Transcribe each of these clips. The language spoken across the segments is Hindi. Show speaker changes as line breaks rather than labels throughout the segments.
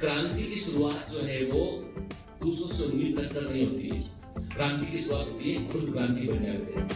क्रांति की शुरुआत जो है वो दूसरों से उम्मीद रखकर नहीं होती है। क्रांति की शुरुआत होती है खुद क्रांति बनने से।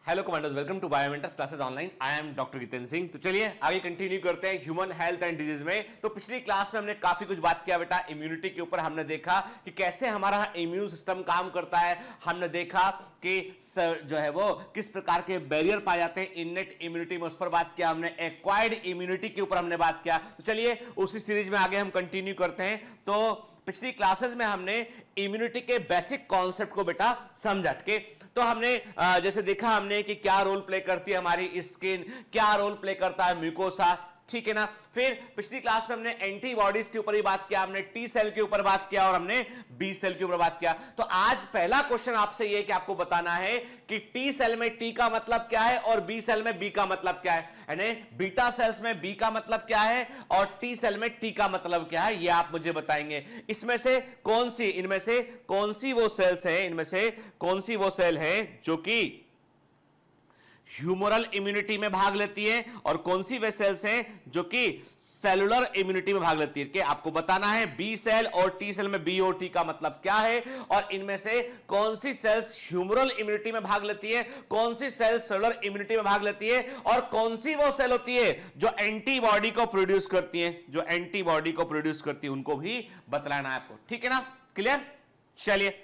Hello commanders, welcome to biomentors classes online. I am doctor Jitendra Singh. तो चलिए आगे कंटिन्यू करते हैं ह्यूमन हेल्थ एंड डिजीज में। तो पिछली क्लास में हमने काफी कुछ बात किया बेटा इम्यूनिटी के ऊपर। हमने देखा कि कैसे हमारा इम्यून सिस्टम काम करता है। हमने देखा कि जो है वो किस प्रकार के बैरियर पाए जाते हैं इननेट इम्यूनिटी में, उस पर बात किया हमने। एक्वायर्ड इम्यूनिटी के ऊपर हमने बात किया। तो चलिए उसी सीरीज में आगे हम कंटिन्यू करते हैं। तो पिछली क्लासेस में हमने इम्यूनिटी के बेसिक कॉन्सेप्ट को बेटा समझा के। तो हमने जैसे देखा हमने कि क्या रोल प्ले करती है हमारी स्किन, क्या रोल प्ले करता है म्यूकोसा, ठीक है ना। फिर पिछली क्लास में हमने एंटीबॉडीज के ऊपर ही बात किया, हमने टी सेल के ऊपर बात किया और हमने बी सेल के ऊपर बात किया। तो आज पहला क्वेश्चन आपसे यह कि आपको बताना है कि टी सेल में टी का मतलब क्या है और बी सेल में बी का मतलब क्या है। यानी बीटा सेल्स में बी का मतलब क्या है और टी सेल में टी का मतलब क्या है, यह आप मुझे बताएंगे। इसमें से कौन सी, इनमें से कौन सी वो सेल्स हैं, इनमें से कौन सी वो सेल है जो कि ह्यूमरल इम्यूनिटी में भाग लेती है और कौन सी वे सेल्स हैं जो कि सेलुलर इम्यूनिटी में भाग लेती है। कि आपको बताना है बी सेल और टी सेल में बी और टी का मतलब क्या है और इनमें से कौन सी सेल्स ह्यूमरल इम्यूनिटी में भाग लेती है, कौन सी सेल्स सेलुलर इम्यूनिटी में भाग लेती है और कौन सी वो सेल होती है जो एंटीबॉडी को प्रोड्यूस करती है, जो एंटीबॉडी को प्रोड्यूस करती है, उनको भी बतलाना है आपको। ठीक है ना, क्लियर। चलिए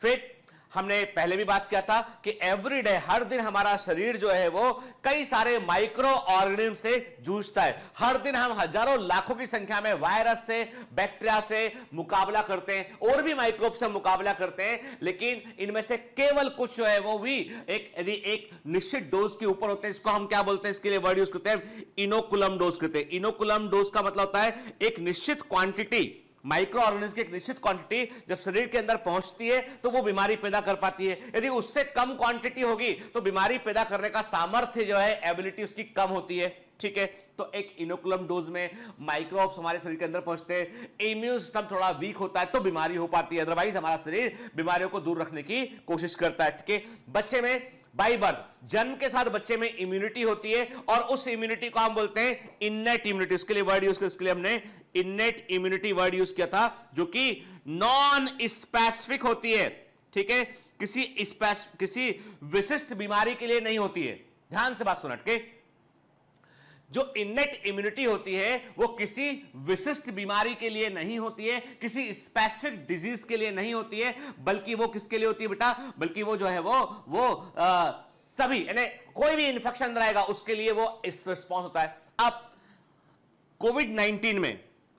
फिर हमने पहले भी बात किया था कि एवरीडे, हर दिन हमारा शरीर जो है वो कई सारे माइक्रो ऑर्गेनिज्म से जूझता है। हर दिन हम हजारों लाखों की संख्या में वायरस से, बैक्टीरिया से मुकाबला करते हैं और भी माइक्रोब से मुकाबला करते हैं, लेकिन इनमें से केवल कुछ जो है वो भी यदि एक निश्चित डोज के ऊपर होते हैं, इसको हम क्या बोलते हैं, इसके लिए वर्ड यूज करते हैं इनोकुलम डोज करते हैं। इनोकुलम डोज का मतलब होता है एक निश्चित क्वांटिटी, माइक्रो ऑर्गेनिज्म की एक निश्चित क्वांटिटी जब शरीर के अंदर पहुंचती है तो वो बीमारी पैदा कर पाती है। यदि उससे कम क्वांटिटी होगी तो बीमारी पैदा करने का सामर्थ्य जो है, एबिलिटी उसकी कम होती है। ठीक है, तो एक इनोकुलम डोज में माइक्रोब्स हमारे शरीर के अंदर पहुंचते हैं, इम्यून सिस्टम थोड़ा वीक होता है तो बीमारी हो पाती है, अदरवाइज हमारा शरीर बीमारियों को दूर रखने की कोशिश करता है। ठीक है, बच्चे में बाय बर्थ, जन्म के साथ बच्चे में इम्यूनिटी होती है और उस इम्यूनिटी को हम बोलते हैं इननेट इम्यूनिटी। उसके लिए वर्ड यूज किया, उसके लिए हमने इननेट इम्यूनिटी वर्ड यूज किया था, जो कि नॉन स्पेसिफिक होती है। ठीक है, किसी विशिष्ट बीमारी के लिए नहीं होती है। ध्यान से बात सुन के, जो इननेट इम्यूनिटी होती है वो किसी विशिष्ट बीमारी के लिए नहीं होती है, किसी स्पेसिफिक डिजीज के लिए नहीं होती है, बल्कि वो किसके लिए होती है बेटा, बल्कि वो जो है वो सभी, यानी कोई भी इंफेक्शन अंदर आएगा उसके लिए वो इस रिस्पॉन्स होता है। अब कोविड-19 में,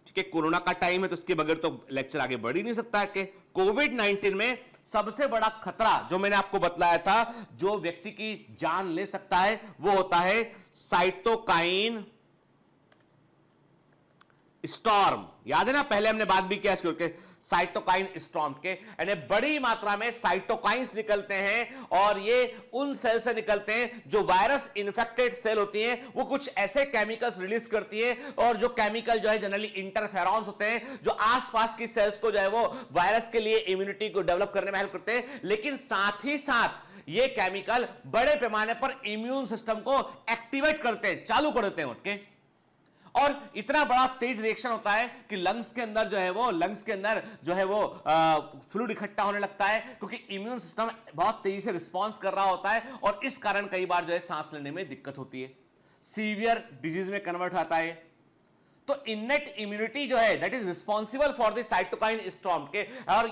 ठीक है, कोरोना का टाइम है तो उसके बगैर तो लेक्चर आगे बढ़ ही नहीं सकता है। कि कोविड-19 में सबसे बड़ा खतरा जो मैंने आपको बतलाया था, जो व्यक्ति की जान ले सकता है, वो होता है साइटोकाइन स्टॉर्म। याद है ना, पहले हमने बात भी किया इसके, साइटोकाइन स्टॉर्म के, यानी बड़ी मात्रा में साइटोकाइंस निकलते हैं और ये उन सेल से निकलते हैं जो वायरस इन्फेक्टेड सेल होती हैं। वो कुछ ऐसे केमिकल्स रिलीज करती है और जो केमिकल जो है जनरली इंटरफेरॉन्स होते हैं, जो आसपास की सेल्स को जो है वो वायरस के लिए इम्यूनिटी को डेवलप करने में हेल्प करते हैं, लेकिन साथ ही साथ ये केमिकल बड़े पैमाने पर इम्यून सिस्टम को एक्टिवेट करते हैं, चालू कर देते हैं उनके, और इतना बड़ा तेज रिएक्शन होता है कि लंग्स के अंदर जो है वो फ्लूइड इकट्ठा होने लगता है, क्योंकि इम्यून सिस्टम बहुत तेजी से रिस्पॉन्स कर रहा होता है और इस कारण कई बार जो है सांस लेने में दिक्कत होती है, सीवियर डिजीज में कन्वर्ट होता है। तो इननेट इम्यूनिटी जो है that is responsible for the cytokine storm के, और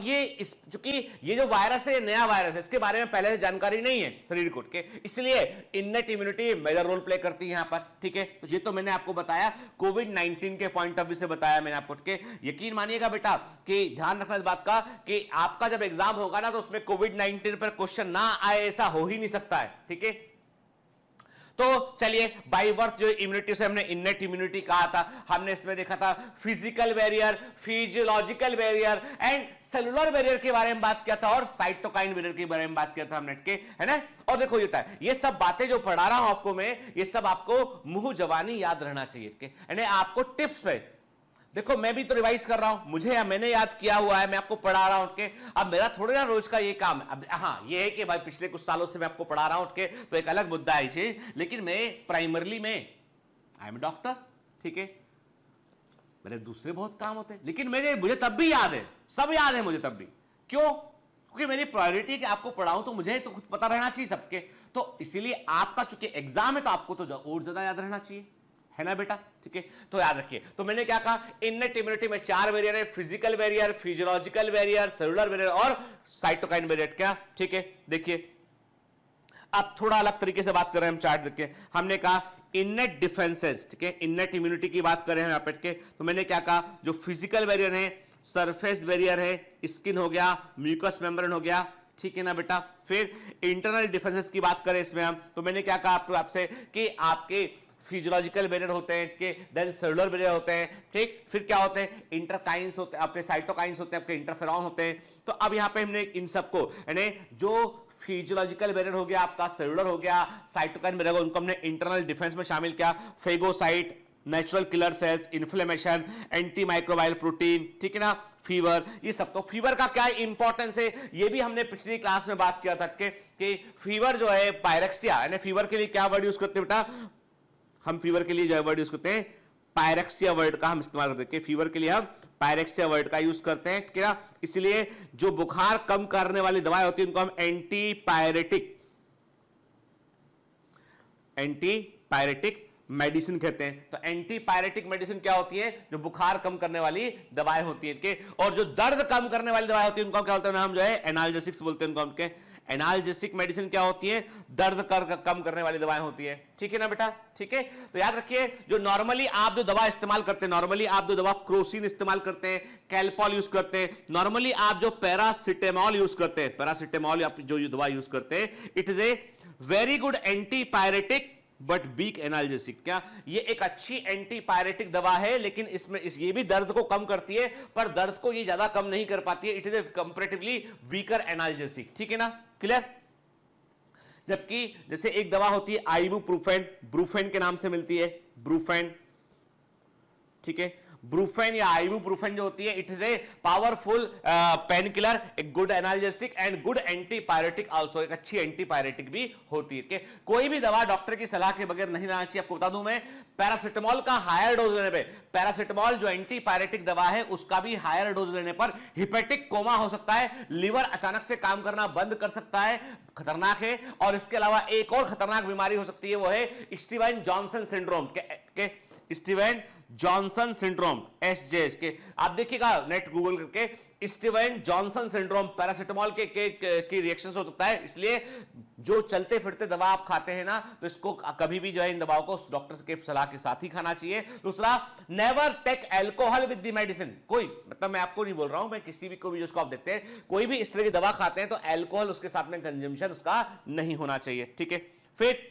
चूंकि ये जो वायरस है, नया वायरस है, इसके बारे में पहले से जानकारी नहीं है शरीर को के, इसलिए innate immunity major role play करती है यहां पर। ठीक है, तो ये तो मैंने आपको बताया कोविड-19 के पॉइंट ऑफ व्यू से बताया मैंने आपको के। यकीन मानिएगा बेटा कि ध्यान रखना इस बात का कि आपका जब एग्जाम होगा ना तो उसमें कोविड-19 पर क्वेश्चन ना आए ऐसा हो ही नहीं सकता है। ठीक है, तो चलिए बाय बर्थ जो इम्यूनिटी से हमने इननेट इम्यूनिटी कहा था, हमने इसमें देखा था physical barrier, physiological barrier and cellular barrier के बारे में बात किया था और साइटोकाइन बैरियर के बारे में बात किया था हमने के, है ना। और देखो ये सब बातें जो पढ़ा रहा हूं आपको मैं, ये सब आपको मुंह जवानी याद रहना चाहिए, यानी आपको टिप्स पे। देखो मैं भी तो रिवाइज कर रहा हूं, मुझे मैंने याद किया हुआ है, मैं आपको पढ़ा रहा हूं के। अब मेरा थोड़ी ना रोज का ये काम है। अब हाँ ये है कि भाई पिछले कुछ सालों से मैं आपको पढ़ा रहा हूं के, तो एक अलग मुद्दा है चीज, लेकिन मैं प्राइमरली में आई एम डॉक्टर, ठीक है। मेरे दूसरे बहुत काम होते हैं, लेकिन मुझे तब भी याद है, सब याद है मुझे तब भी। क्यों? क्योंकि मेरी प्रायोरिटी है कि आपको पढ़ाऊं, तो मुझे तो खुद पता रहना चाहिए सबके। तो इसीलिए आपका चूंकि एग्जाम है तो आपको तो और ज्यादा याद रहना चाहिए, है ना बेटा, ठीक है। तो याद रखिए, तो मैंने क्या कहा, इननेट इम्यूनिटी में 4 बैरियर है, physical barrier, physiological barrier, cellular barrier और साइटोकाइन बैरियर, क्या, ठीक है। देखिए अब थोड़ा अलग तरीके से बात कर रहे हैं हम, चार्ट देखिए। हमने कहा इननेट डिफेंसेस, ठीक है, इननेट इम्यूनिटी की बात कर रहे हैं यहाँ पे, ठीक है। तो मैंने क्या कहा, जो फिजिकल बैरियर है, सरफेस बैरियर है, स्किन हो गया, म्यूकस मेम्ब्रेन हो गया, ठीक है ना बेटा। फिर इंटरनल डिफेंसेस की बात करें इसमें हम, तो मैंने क्या कहा आपसे कि आपके फिजियोलॉजिकल बैरियर होते हैं, ठीक है, देन सेलुलर बैरियर होते हैं, ठीक। फिर क्या होते हैं, इंटरकाइंस होते हैं, आपके साइटोकाइंस होते हैं, आपके इंटरफेरॉन होते हैं। तो अब यहाँ पे हमने इन सबको, यानी जो फिजियोलॉजिकल बैरियर हो गया आपका, सेलुलर हो गया, साइटोकाइन बैरियर, उनको हमने इंटरनल डिफेंस में शामिल किया। Phagocyte, natural killer cells, inflammation, anti microbial protein, ठीक है ना, फीवर, ये सब। तो फीवर का क्या इंपॉर्टेंस है, ये भी हमने पिछली क्लास में बात किया था कि फीवर जो है पायरेक्सिया, यानी फीवर के लिए क्या वर्ड यूज करते हैं बेटा, हम फीवर के लिए जो वर्ड यूज करते हैं पायरेक्सिया वर्ड का हम इस्तेमाल करते हैं। फीवर के लिए हम पायरेक्सिया वर्ड का यूज करते हैं, क्या, इसलिए जो बुखार कम करने वाली दवाएं होती है उनको हम एंटीपायरेटिक मेडिसिन कहते हैं। तो एंटीपायरेटिक मेडिसिन क्या होती है, जो बुखार कम करने वाली दवाएं होती है, और जो दर्द कम करने वाली दवाएं होती है उनको क्या बोलते हैं, हम जो है एनाल्जेसिक्स बोलते हैं उनको। एनाल्जेसिक मेडिसिन क्या होती है, दर्द कम करने वाली दवाएं होती है, ठीक है ना बेटा, ठीक है। तो याद रखिए, जो नॉर्मली आप जो दवा इस्तेमाल करते हैं, नॉर्मली आप जो दवा क्रोसिन इस्तेमाल करते हैं, कैल्पॉल यूज करते हैं, नॉर्मली आप जो पैरासिटामोल यूज करते हैं, पैरासिटामोल आप जो दवा यूज करते हैं, it is a very good antipyretic but weak analgesic. क्या, ये एक अच्छी एंटीपायरेटिक दवा है, लेकिन ये भी दर्द को कम करती है, पर दर्द को ये ज्यादा कम नहीं कर पाती है। It is A comparatively weaker analgesic, ठीक है ना, क्लियर। जबकि जैसे एक दवा होती है आइबुप्रोफेन, ब्रूफेन के नाम से मिलती है, ब्रूफेन, ठीक है। ब्रूफेन या आइबुप्रोफेन जो होती है, it is a powerful pain killer, एक good analgesic and good antipyretic also, एक अच्छी एंटीपायरेटिक भी होती है। कोई भी दवा डॉक्टर की सलाह के बगैर नहीं लेना चाहिए। आपको बता दूं मैं, पैरासिटामोल का हायर डोज लेने पे, पैरासिटामोल जो एंटीपायरेटिक दवा है उसका भी हायर डोज लेने पर हिपेटिक कोमा हो सकता है, लिवर अचानक से काम करना बंद कर सकता है, खतरनाक है। और इसके अलावा एक और खतरनाक बीमारी हो सकती है, वो है स्टीवन जॉनसन सिंड्रोम के स्टीवन जॉनसन सिंड्रोम, एसजेएस के। आप देखिएगा नेट गूगल करके, स्टीवन जॉनसन सिंड्रोम पैरासिटामोल के रिएक्शन हो सकता है। इसलिए जो चलते फिरते दवा आप खाते हैं ना, तो इसको कभी भी जो है इन दवाओं को डॉक्टर के सलाह के साथ ही खाना चाहिए। दूसरा, never take alcohol with the medicine. कोई, मतलब मैं आपको नहीं बोल रहा हूं, मैं किसी भी को भी जिसको आप देखते हैं, कोई भी इस तरह की दवा खाते हैं तो एल्कोहल उसके साथ में कंजम्पशन उसका नहीं होना चाहिए, ठीक है। फिर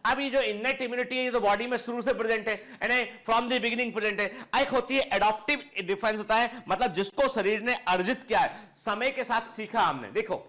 अब ये जो इननेट इम्यूनिटी है, ये तो बॉडी में शुरू से प्रेजेंट है, यानी फ्रॉम द बिगिनिंग प्रेजेंट है। एक होती है एडॉप्टिव डिफेंस, होता है मतलब जिसको शरीर ने अर्जित किया है, समय के साथ सीखा हमने। देखो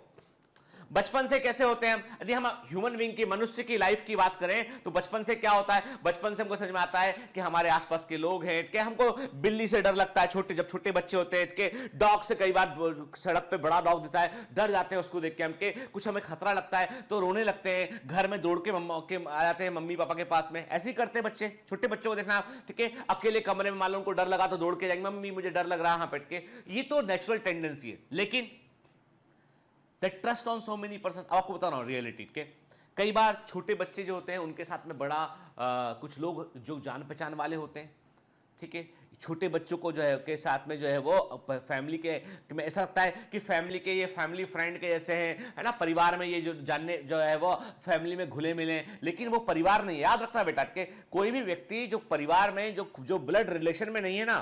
बचपन से कैसे होते हैं, यदि हम ह्यूमन बीइंग की, मनुष्य की लाइफ की बात करें, तो बचपन से क्या होता है, बचपन से हमको समझ में आता है कि हमारे आसपास के लोग हैं, कि हमको बिल्ली से डर लगता है, जब छोटे बच्चे होते हैं, कि डॉग से कई बार सड़क पे बड़ा डॉग दिखता है, डर जाते हैं उसको देख के, हमके कुछ हमें खतरा लगता है तो रोने लगते हैं, घर में दौड़ के आ जाते हैं मम्मी पापा के पास में। ऐसे ही करते हैं बच्चे, छोटे बच्चों को देखना, ठीक है, अकेले कमरे में मान लो उनको डर लगा तो दौड़ के जाएंगे, मम्मी मुझे डर लग रहा है, बैठ के। ये तो नेचुरल टेंडेंसी है, लेकिन that trust on so many person. अब आपको बता रहा हूं रियलिटी के, कई बार छोटे बच्चे जो होते हैं उनके साथ में बड़ा कुछ लोग जो जान पहचान वाले होते हैं, ठीक है, छोटे बच्चों को जो है के साथ में जो है वो फैमिली के, में ऐसा लगता है कि फैमिली के, ये फैमिली फ्रेंड के जैसे हैं, है ना, परिवार में ये जो जानने जो है वो फैमिली में घुले मिले, लेकिन वो परिवार नहीं। याद रखना बेटा के, कोई भी व्यक्ति जो परिवार में जो ब्लड रिलेशन में नहीं है ना,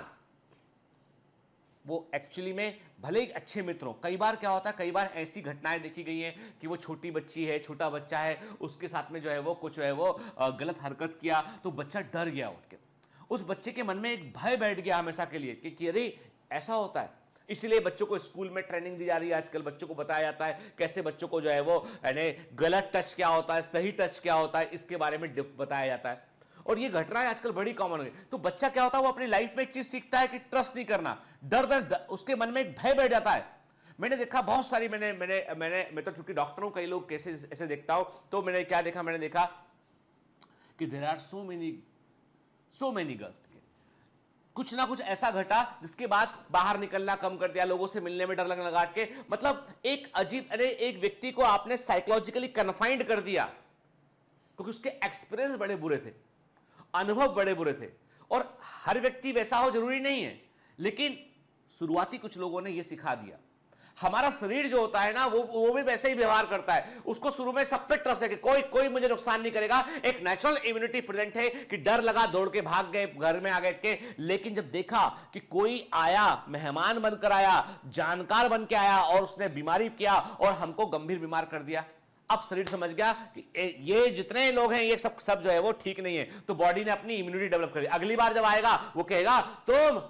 वो एक्चुअली में भले ही अच्छे मित्र हों, कई बार क्या होता है, कई बार ऐसी घटनाएं देखी गई हैं कि वो छोटी बच्ची है, छोटा बच्चा है, उसके साथ में जो है वो कुछ जो है वो गलत हरकत किया तो बच्चा डर गया उठ के, उस बच्चे के मन में एक भय बैठ गया हमेशा के लिए कि अरे ऐसा होता है। इसलिए बच्चों को स्कूल में ट्रेनिंग दी जा रही है, आजकल बच्चों को बताया जाता है कैसे बच्चों को जो है वो यानी गलत टच क्या होता है, सही टच क्या होता है, इसके बारे में बताया जाता है। और ये घटनाएं आजकल बड़ी कॉमन हो गई। तो बच्चा क्या होता है, वो अपनी लाइफ में एक चीज सीखता है कि ट्रस्ट नहीं करना, डर उसके मन में एक भय बैठ जाता है। मैंने देखा बहुत सारी, मैं तो चूंकि डॉक्टर हूं, कई लोग कैसे ऐसे देखता हूं, तो मैंने क्या देखा, मैंने देखा कि there are so many girls, कुछ ना कुछ ऐसा घटा जिसके बाद बाहर निकलना कम कर दिया, लोगों से मिलने में डर लगने लगा के, मतलब एक अजीब, अरे एक व्यक्ति को आपने साइकोलॉजिकली कन्फाइंड कर दिया क्योंकि उसके एक्सपीरियंस बड़े बुरे थे, अनुभव बड़े बुरे थे। और हर व्यक्ति वैसा हो जरूरी नहीं है, लेकिन शुरुआती कुछ लोगों ने यह सिखा दिया। हमारा शरीर जो होता है ना, वो भी वैसे ही व्यवहार करता है। उसको शुरू में सब पे ट्रस्ट है कि कोई मुझे नुकसान नहीं करेगा, एक नेचुरल इम्यूनिटी प्रेजेंट है कि डर लगा, दौड़ के भाग गए, घर में आ गए के। लेकिन जब देखा कि कोई आया, मेहमान बनकर आया, जानकार बन के आया और उसने बीमारी किया और हमको गंभीर बीमार कर दिया, अब शरीर समझ गया कि ये जितने लोग हैं ये सब जो है वो ठीक नहीं है। तो बॉडी ने अपनी इम्यूनिटी डेवलप कर दी। अगली बार जब आएगा वो कहेगा तुम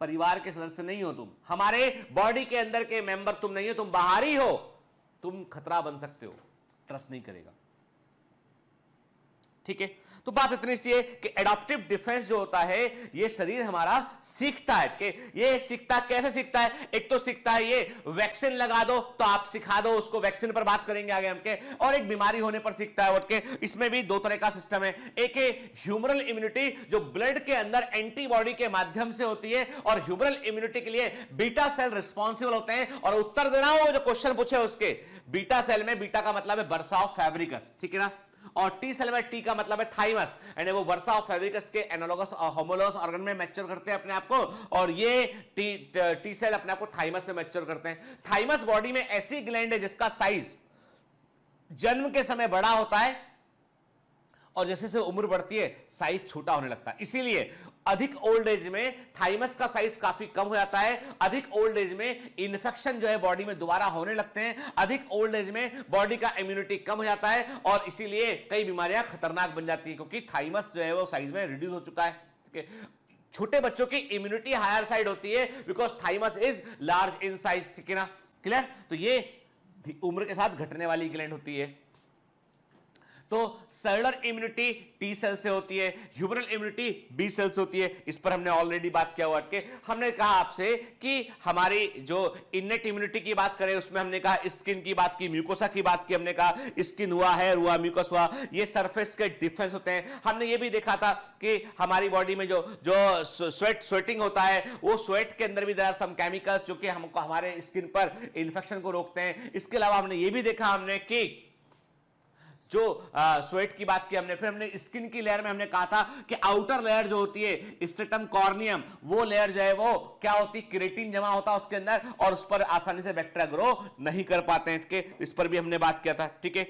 परिवार के सदस्य नहीं हो, तुम हमारे बॉडी के अंदर के मेंबर तुम नहीं हो, तुम बाहरी हो, तुम खतरा बन सकते हो, ट्रस्ट नहीं करेगा। ठीक है, तो बात इतनी सी है कि एडॉप्टिव डिफेंस जो होता है ये शरीर हमारा सीखता है कि ये सीखता, कैसे सीखता है। एक तो सीखता है ये वैक्सीन लगा दो तो आप सिखा दो उसको, वैक्सीन पर बात करेंगे आगे हमके। और एक बीमारी होने पर सीखता है उठ के। इसमें भी दो तरह का सिस्टम है, एक है ह्यूमरल इम्यूनिटी जो ब्लड के अंदर एंटीबॉडी के माध्यम से होती है, और ह्यूमरल इम्यूनिटी के लिए बीटा सेल रिस्पॉन्सिबल होते हैं। और उत्तर देना हो जो क्वेश्चन पूछे उसके, बीटा सेल में बीटा का मतलब है वर्सा ऑफ फैब्रिकस, ठीक है ना, और टी सेल में टी का मतलब है थाइमस, यानी वो वर्सा ऑफ फैब्रिकस के एनालोगस होमोलोगस ऑर्गन में मैच्योर करते हैं अपने आप को, और ये टी सेल अपने आप को थाइमस में मैच्योर करते हैं। थाइमस बॉडी में ऐसी ग्लैंड है जिसका साइज जन्म के समय बड़ा होता है और जैसे जैसे उम्र बढ़ती है साइज छोटा होने लगता है। इसीलिए अधिक ओल्ड एज में थाइमस का साइज काफी कम हो जाता है। अधिक ओल्ड एज में इन्फेक्शन जो है बॉडी में दोबारा होने लगते हैं। अधिक ओल्ड एज में बॉडी का इम्यूनिटी कम हो जाता है और इसीलिए कई बीमारियां खतरनाक बन जाती है, क्योंकि थाइमस जो है वो साइज में रिड्यूस हो चुका है। ठीक है, छोटे बच्चों की इम्यूनिटी हायर साइड होती है because thymus is large in size, ठीक है ना, क्लियर। तो ये उम्र के साथ घटने वाली ग्लैंड होती है। तो सेलुलर इम्यूनिटी टी सेल से होती है, ह्यूमरल इम्यूनिटी बी सेल से होती है। इस पर हमने ऑलरेडी बात किया हुआ है। हमने कहा आपसे कि हमारी जो इनेट इम्यूनिटी की बात करें उसमें हमने कहा स्किन की बात की, म्यूकोसा की बात की, हमने कहा स्किन हुआ, हेयर हुआ, म्यूकस हुआ, ये सरफेस के डिफेंस होते हैं। हमने ये भी देखा था कि हमारी बॉडी में जो स्वेटिंग होता है वो स्वेट के अंदर भी देयर आर सम केमिकल्स जो कि हमको हमारे स्किन पर इंफेक्शन को रोकते हैं। इसके अलावा हमने ये भी देखा हमने कि जो स्वेट की बात की हमने, फिर हमने स्किन की लेयर में हमने कहा था कि आउटर लेयर जो होती है स्ट्रेटम कॉर्नियम, वो लेयर जो है वो क्या होती है, केराटिन जमा होता है उसके अंदर और उस पर आसानी से बैक्टीरिया ग्रो नहीं कर पाते हैं। ठीक है, इस पर भी हमने बात किया था। ठीक है,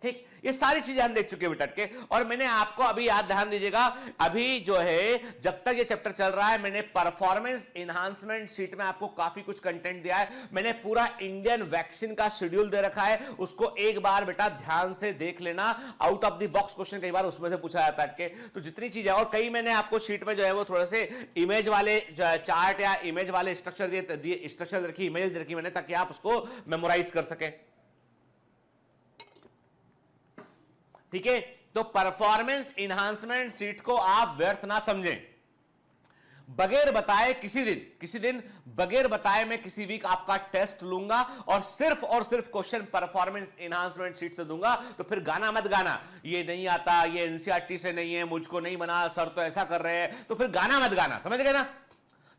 ठीक, ये सारी चीजें हम देख चुके हैं बेटा के। और मैंने आपको अभी याद, ध्यान दीजिएगा, अभी जो है जब तक ये चैप्टर चल रहा है मैंने परफॉर्मेंस एनहांसमेंट शीट में आपको काफी कुछ कंटेंट दिया है। मैंने पूरा इंडियन वैक्सीन का शेड्यूल दे रखा है, उसको एक बार बेटा ध्यान से देख लेना। Out of the box question कई बार उसमें से पूछा जाता है। तो जितनी चीजें, और कई मैंने आपको शीट में जो है वो थोड़े से इमेज वाले चार्ट या इमेज वाले स्ट्रक्चर दिए, स्ट्रक्चर रखी, इमेज रखी मैंने, ताकि आप उसको मेमोराइज कर सकें। ठीक है, तो परफॉर्मेंस इनहांसमेंट सीट को आप व्यर्थ ना समझें। बगैर बताए किसी दिन बगैर बताए मैं किसी वीक आपका टेस्ट लूंगा और सिर्फ क्वेश्चन परफॉर्मेंस इनहांसमेंट सीट से दूंगा। तो फिर गाना मत गाना, ये नहीं आता, ये एनसीईआरटी से नहीं है, मुझको नहीं बना, सर तो ऐसा कर रहे हैं, तो फिर गाना मत गाना, समझ गए ना।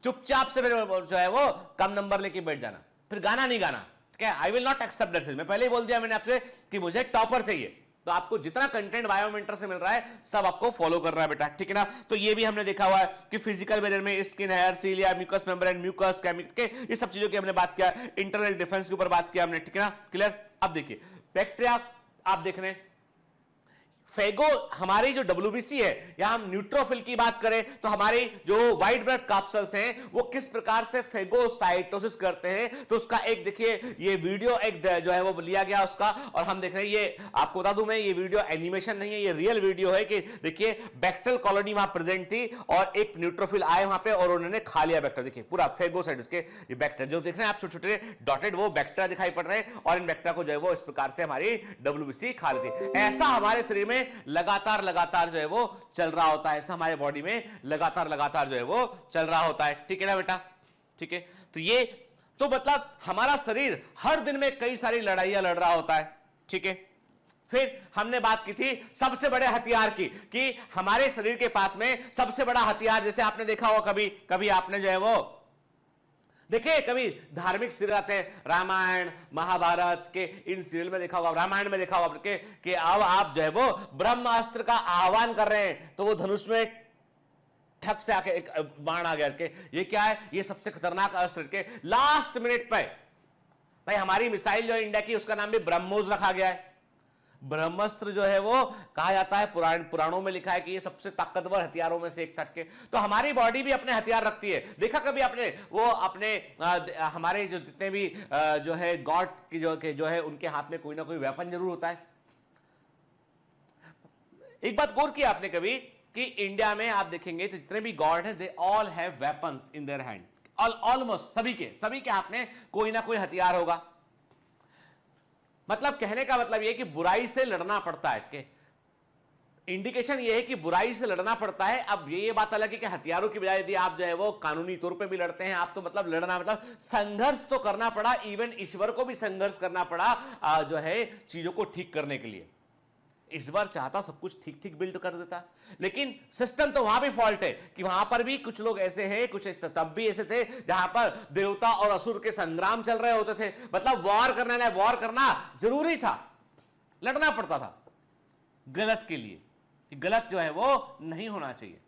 चुपचाप से फिर जो है वो कम नंबर लेके बैठ जाना, फिर गाना नहीं गाना। ठीक है, I will not accept that. मैं पहले ही बोल दिया मैंने आपसे कि मुझे टॉपर चाहिए। तो आपको जितना कंटेंट बायोमेंटर से मिल रहा है सब आपको फॉलो करना है बेटा, ठीक है ना। तो ये भी हमने देखा हुआ है कि फिजिकल बैरियर में skin, hair, cilia, mucous membrane, mucus, chemical के, ये सब चीजों की हमने बात किया। इंटरनल डिफेंस के ऊपर बात किया हमने, ठीक है ना, क्लियर। अब देखिए बैक्टीरिया, आप देख रहे हैं फेगो हमारी जो WBC है, या हम न्यूट्रोफिल की बात करें तो हमारी जो व्हाइट ब्लड कैप्सूल्स हैं वो किस प्रकार से फेगोसाइटोसिस करते हैं, तो उसका एक देखिए ये वीडियो एक जो है वो लिया गया उसका, और हम देख रहे हैं, ये आपको बता दूं मैं, ये वीडियो एनिमेशन नहीं है, ये रियल वीडियो है कि देखिए बैक्टेरियल कॉलोनी वहां प्रेजेंट थी और एक न्यूट्रोफिल आए वहां पे और उन्होंने खा लिया बैक्टीरिया। देखिए पूरा फेगोसाइटोसिस के ये बैक्टीरिया जो देख रहे हैं आप, छोटे छोटे डॉटेड वो बैक्टीरिया दिखाई पड़ रहे हैं, और इन बैक्टीरिया को जो है वो इस प्रकार से हमारी WBC खा लेती है। ऐसा हमारे शरीर में लगातार लगातार जो है वो चल रहा होता है, ऐसा हमारे बॉडी में लगातार लगातार जो है वो चल रहा होता है। ठीक है ना बेटा? ठीक है, तो ये तो मतलब हमारा शरीर हर दिन में कई सारी लड़ाइयां लड़ रहा होता है। ठीक है, फिर हमने बात की थी सबसे बड़े हथियार की, कि हमारे शरीर के पास में सबसे बड़ा हथियार, जैसे आपने देखा हो कभी कभी आपने जो है वो देखिए, कभी धार्मिक सीरियल आते हैं, रामायण महाभारत के इन सीरियल में देखा होगा, रामायण में देखा होगा कि अब आप जो है वो ब्रह्मास्त्र का आह्वान कर रहे हैं, तो वो धनुष में ठक से आके एक बाण आ गया के, ये क्या है, ये सबसे खतरनाक अस्त्र के लास्ट मिनट पे भाई हमारी मिसाइल जो है इंडिया की, उसका नाम भी ब्रह्मोस रखा गया है। ब्रह्मास्त्र जो है वो कहा जाता है, पुराणों में लिखा है कि ये सबसे ताकतवर हथियारों में से एक था। तो हमारी बॉडी भी अपने हथियार रखती है। देखा कभी आपने वो अपने हमारे जो जितने भी जो है गॉड की जो है उनके हाथ में कोई ना कोई वेपन जरूर होता है। एक बात गौर किया आपने कभी कि इंडिया में आप देखेंगे तो जितने भी गॉड हैं they all have weapons in their hand, almost सभी के हाथ में कोई ना कोई हथियार होगा। मतलब कहने का मतलब यह कि बुराई से लड़ना पड़ता है, कि इंडिकेशन यह है कि बुराई से लड़ना पड़ता है। अब ये बात अलग है कि हथियारों की बजाय यदि आप जो है वो कानूनी तौर पे भी लड़ते हैं आप, तो मतलब लड़ना मतलब संघर्ष तो करना पड़ा, इवन ईश्वर को भी संघर्ष करना पड़ा जो है चीजों को ठीक करने के लिए। ईश्वर चाहता सब कुछ ठीक ठीक बिल्ड कर देता, लेकिन सिस्टम तो वहां भी फॉल्ट है कि वहां पर भी कुछ लोग ऐसे हैं, कुछ तब भी ऐसे थे जहां पर देवता और असुर के संग्राम चल रहे होते थे। मतलब वॉर करना जरूरी था, लड़ना पड़ता था गलत के लिए, गलत जो है वो नहीं होना चाहिए।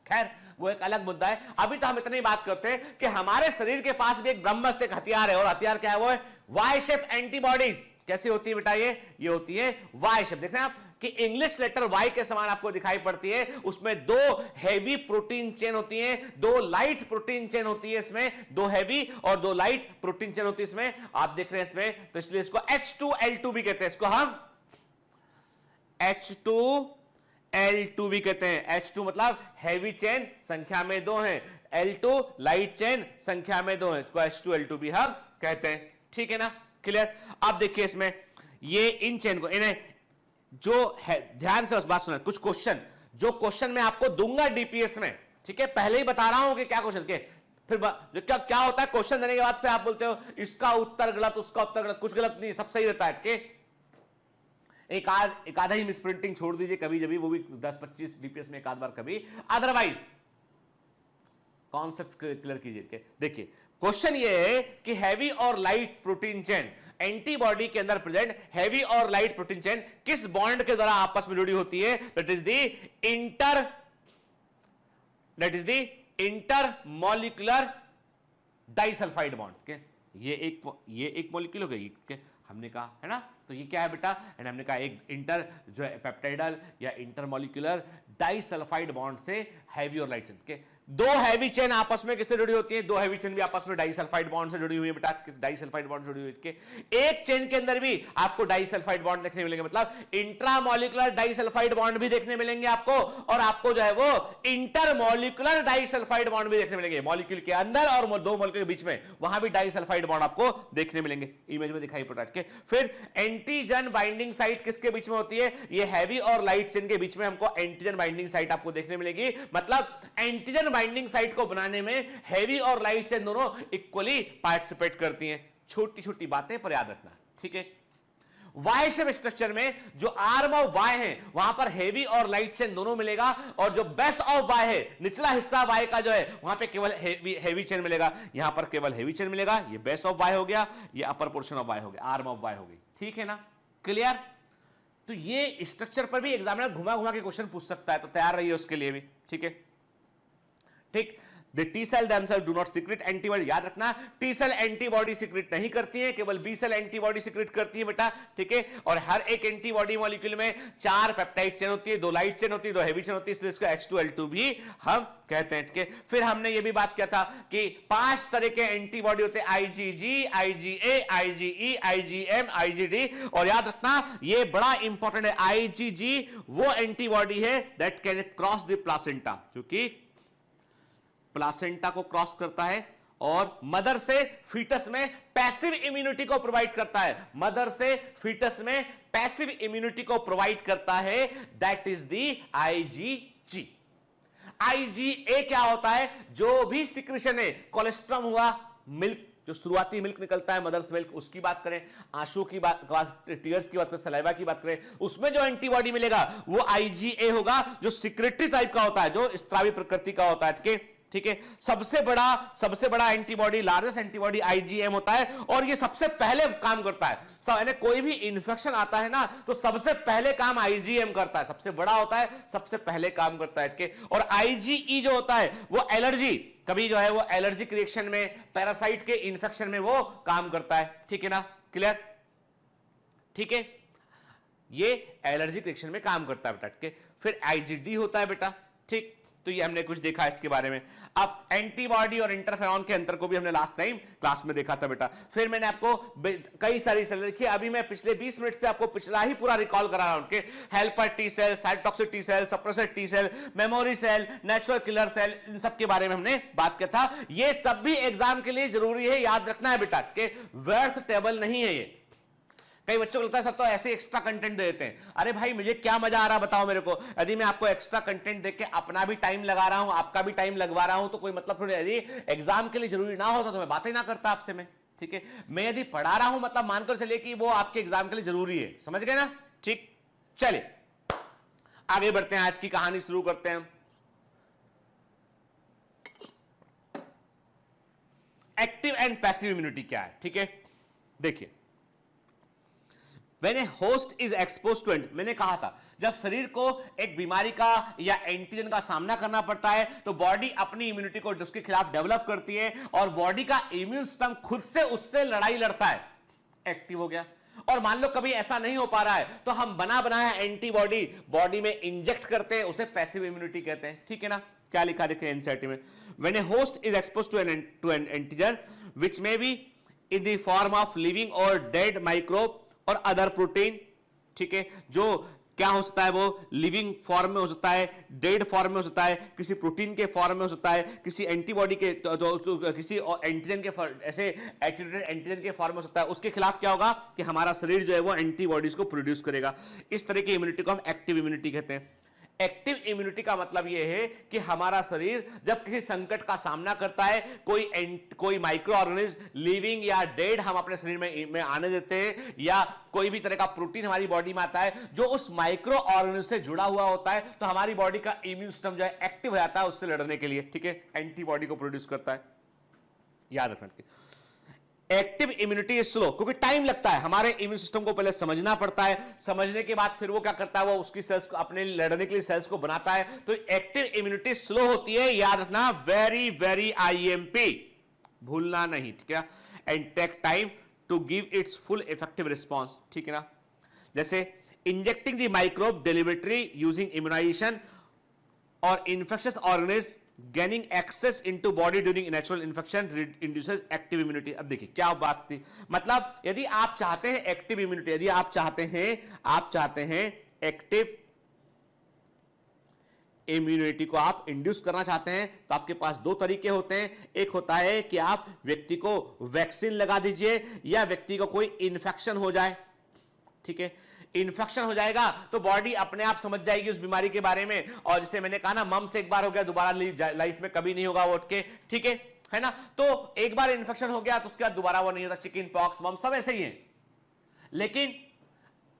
खैर वो एक अलग मुद्दा है। अभी तो हम इतनी बात करते हैं कि हमारे शरीर के पास भी एक ब्रह्मास्त्र, एक हथियार है, और हथियार क्या है? वो है वाई शेप एंटीबॉडीज। कैसी होती है बेटा? ये होती है वाई शेप। देख रहे हैं आप कि इंग्लिश लेटर वाई के समान आपको दिखाई पड़ती है, उसमें दो हैवी प्रोटीन चेन होती हैं, दो लाइट प्रोटीन चेन होती है इसमें, दो हैवी और दो लाइट प्रोटीन चेन होती है इसमें। आप देख रहे हैं इसमें, तो इसलिए इसको H2L2 भी कहते हैं, इसको हम H2L2 भी कहते हैं। H2 मतलब हैवी चेन संख्या में दो हैं, L2 लाइट चेन संख्या में दो हैं, इसको H2L2 भी हम कहते हैं। ठीक है ना? क्लियर? आप देखिए इसमें ये इन चेन को, इन्हें जो है ध्यान से उस बात सुना, कुछ क्वेश्चन जो क्वेश्चन मैं आपको दूंगा डीपीएस में, ठीक है, पहले ही बता रहा हूं कि क्या क्वेश्चन के, फिर क्या होता है क्वेश्चन देने के बाद फिर आप बोलते हो इसका उत्तर गलत, उसका उत्तर गलत। कुछ गलत नहीं, सब सही रहता है के एक आधा ही मिसप्रिंटिंग छोड़ दीजिए कभी जभी, वो भी 10-25 डीपीएस में एक आध बार कभी, अदरवाइज कॉन्सेप्ट क्लियर कीजिए। देखिए क्वेश्चन ये है कि हैवी और लाइट प्रोटीन चेन एंटीबॉडी के अंदर प्रेजेंट हैवी और लाइट प्रोटीन चेन किस बॉन्ड के द्वारा आपस में जुड़ी होती है? That is the intermolecular disulphide bond. ये एक मॉलिक्यूल हो गई, हमने कहा है ना, तो ये क्या है बेटा? एंड हमने कहा एक इंटर जो है पेप्टाइडल या इंटरमॉलिक्यूलर डाइसल्फाइड बॉन्ड से हैवी और लाइट चेन के दो हैवी चेन आपस में किससे जुड़ी होती है? दो हैवी चेन भी आपस में डाइसल्फाइड बॉन्ड से जुड़ी हुई है बेटा, डाइसल्फाइड बॉन्ड से जुड़ी हुई है। एक चेन के अंदर भी आपको डाइसल्फाइड बॉन्ड देखने मिलेंगे, मतलब इंट्रामॉलिक्यूलर डाइसल्फाइड बॉन्ड भी देखने मिलेंगे आपको, और आपको जो है वो इंटरमॉलिक्यूलर डाइसल्फाइड बॉन्ड भी देखने मिलेंगे, मॉलिक्यूल के अंदर और दो मॉलिक्यूल के बीच में, वहां भी डाइसल्फाइड बॉन्ड आपको देखने मिलेंगे, इमेज में दिखाई पड़ रहा है। फिर एंटीजन बाइंडिंग साइट किसके बीच में होती है? ये हैवी और लाइट चेन के बीच में हमको एंटीजन बाइंडिंग साइट आपको देखने मिलेगी। मतलब एंटीजन बाइंडिंग साइट को बनाने में हैवी और लाइट चेन दोनों इक्वली पार्टिसिपेट करती हैं। छोटी छोटी बातें पर याद रखना, ठीक है। वाई शेप स्ट्रक्चर में जो आर्म ऑफ वाई है वहां पर हैवी और लाइट चेन दोनों मिलेगा, और जो बेस ऑफ वाई है, निचला हिस्सा वाई का जो है, वहां पे केवल हैवी चेन मिलेगा। यहां पर केवल हैवी चेन मिलेगा। ये बेस ऑफ वाई हो गया, ये अपर पोर्शन ऑफ वाई हो गया, आर्म ऑफ वाई हो गई, ठीक है ना? क्लियर? तो ये स्ट्रक्चर पर भी एग्जामिनर घुमा घुमा के क्वेश्चन पूछ सकता है, तो तैयार रहिए उसके लिए भी, ठीक है। ठीक, The T cell themselves do not secrete antibody. याद रखना, T cell एंटीबॉडी सिक्रेट नहीं करती है, केवल B cell एंटीबॉडी सिक्रेट करती है बेटा, ठीक है। और हर एक एंटीबॉडी मॉलिक्यूल में 4 पेप्टाइड चेन होती है, 2 लाइट चेन होती है, 2 हेवी चेन होती है, इसलिए इसको H2L2 भी हम कहते हैं, ठीक है। फिर हमने ये भी बात किया था कि 5 तरह के एंटीबॉडी होते हैं, IgG, IgA, IgE, IgM, IgD। और याद रखना ये बड़ा इंपॉर्टेंट है, IgG वो एंटीबॉडी है that can cross the placenta, क्योंकि प्लासेंटा को क्रॉस करता है और मदर से फीटस में पैसिव इम्यूनिटी को प्रोवाइड करता है, मदर से फीटस में पैसिव इम्यूनिटी को प्रोवाइड करता है, that is the IgG। IgA क्या होता है, जो भी सिक्रेशन है, कोलेस्ट्रम हुआ, मिल्क जो शुरुआती मिल्क निकलता है मदर्स मिल्क, उसकी बात करें, आंसू की बात, टीयर्स की बात करें, सलाइवा की बात करें, उसमें जो एंटीबॉडी मिलेगा वो IgA होगा, जो सिक्रेटरी टाइप का होता है, जो स्त्रावी प्रकृति का होता है, ठीक है। सबसे बड़ा एंटीबॉडी, लार्जेस्ट एंटीबॉडी IgM होता है, और ये सबसे पहले काम करता है। यानी कोई भी इंफेक्शन आता है ना, तो सबसे पहले काम IgM करता है, सबसे बड़ा होता है, सबसे पहले काम करता है, ठीक है। और IgE जो होता है वो एलर्जी, कभी जो है वो एलर्जिक रिएक्शन में, पैरासाइट के इंफेक्शन में वो काम करता है, ठीक है ना, क्लियर, ठीक है। ये एलर्जिक रिएक्शन में काम करता है बेटा, ठीक है। फिर IgD होता है बेटा, ठीक। तो ये हमने कुछ देखा इसके बारे में। अब एंटीबॉडी और इंटरफेरॉन के अंतर को भी हमने लास्ट टाइम क्लास में देखा था बेटा। फिर मैंने आपको कई सारी सेल देखी, अभी मैं पिछले 20 मिनट से आपको पिछला ही पूरा रिकॉल करा रहा हूं, के helper T cell, cytotoxic T cell, suppressor T cell, memory cell, natural killer cell, इन सब के बारे में हमने बात किया था। ये सब भी एग्जाम के लिए जरूरी है, याद रखना है बेटा, के व्यर्थ टेबल नहीं है ये। कई बच्चों को लगता है सब तो ऐसे एक्स्ट्रा कंटेंट दे देते हैं, अरे भाई मुझे क्या मजा आ रहा बताओ मेरे को। यदि मैं आपको एक्स्ट्रा कंटेंट देख के अपना भी टाइम लगा रहा हूं, आपका भी टाइम लगवा रहा हूं, तो कोई मतलब थोड़ी। यदि एग्जाम के लिए जरूरी ना होता तो मैं बातें ना करता आपसे मैं, ठीक है। मैं यदि पढ़ा रहा हूं मतलब मानकर चलिए कि वो आपके एग्जाम के लिए जरूरी है, समझ गए ना, ठीक। चलिए आगे बढ़ते हैं, आज की कहानी शुरू करते हैं। एक्टिव एंड पैसिव इम्यूनिटी क्या है, ठीक है। देखिए, When a host is exposed to it, मैंने कहा था जब शरीर को एक बीमारी का या एंटीजन का सामना करना पड़ता है तो बॉडी अपनी इम्यूनिटी को उसके खिलाफ डेवलप करती है, और बॉडी का इम्यून सिस्टम खुद से उससे लड़ाई लड़ता है, एक्टिव हो गया। और मान लो कभी ऐसा नहीं हो पा रहा है तो हम बना बनाया एंटीबॉडी बॉडी में इंजेक्ट करते हैं, उसे पैसिव इम्यूनिटी कहते हैं, ठीक है ना। क्या लिखा देखिए एनसीईआरटी में, When a host is exposed to an antigen which may be in the form of living or dead microbe और अदर प्रोटीन, ठीक है, जो क्या हो सकता है, वो लिविंग फॉर्म में हो सकता है, डेड फॉर्म में हो सकता है, किसी प्रोटीन के फॉर्म में हो सकता है, किसी एंटीबॉडी के किसी एंटीजन के ऐसे एटीट्यूड एंटीजन के फॉर्म में हो सकता है। उसके खिलाफ क्या होगा कि हमारा शरीर जो है वो एंटीबॉडीज को प्रोड्यूस करेगा। इस तरह की इम्यूनिटी को हम एक्टिव इम्यूनिटी कहते हैं। एक्टिव इम्यूनिटी का मतलब यह है कि हमारा शरीर जब किसी संकट का सामना करता है, कोई माइक्रो ऑर्गेनिज्म लिविंग या डेड हम अपने शरीर में आने देते हैं, या कोई भी तरह का प्रोटीन हमारी बॉडी में आता है जो उस माइक्रो ऑर्गेनिज्म से जुड़ा हुआ होता है, तो हमारी बॉडी का इम्यून सिस्टम जो है एक्टिव हो जाता है उससे लड़ने के लिए, ठीक है, एंटीबॉडी को प्रोड्यूस करता है। याद रखना, एक्टिव इम्यूनिटी इज स्लो, क्योंकि टाइम लगता है, हमारे इम्यून सिस्टम को पहले समझना पड़ता है, समझने के बाद फिर वो क्या करता है, वो उसकी सेल्स को अपने लड़ने के लिए सेल्स को बनाता है। तो एक्टिव इम्यूनिटी स्लो होती है, याद रखना, वेरी वेरी IMP, भूलना नहीं, ठीक है। And take time to give its full effective response, ठीक है ना। जैसे injecting the microbe deliberatory using immunization और infectious organism gaining access into body during natural infection induces active immunity। अब देखिए क्या बात थी, मतलब यदि आप चाहते हैं एक्टिव इम्यूनिटी, यदि आप चाहते हैं एक्टिव इम्यूनिटी को आप इंड्यूस करना चाहते हैं, तो आपके पास 2 तरीके होते हैं। एक होता है कि आप व्यक्ति को वैक्सीन लगा दीजिए, या व्यक्ति को कोई इंफेक्शन हो जाए, ठीक है। इन्फेक्शन हो जाएगा तो बॉडी अपने आप समझ जाएगी उस बीमारी के बारे में, और जैसे मैंने कहा ना, मम से एक बार हो गया दोबारा लाइफ में कभी नहीं होगा वो उठ के, ठीक है ना। तो एक बार इन्फेक्शन हो गया तो उसके बाद दोबारा वो नहीं होता। चिकन पॉक्स, मम सब ऐसे ही है, लेकिन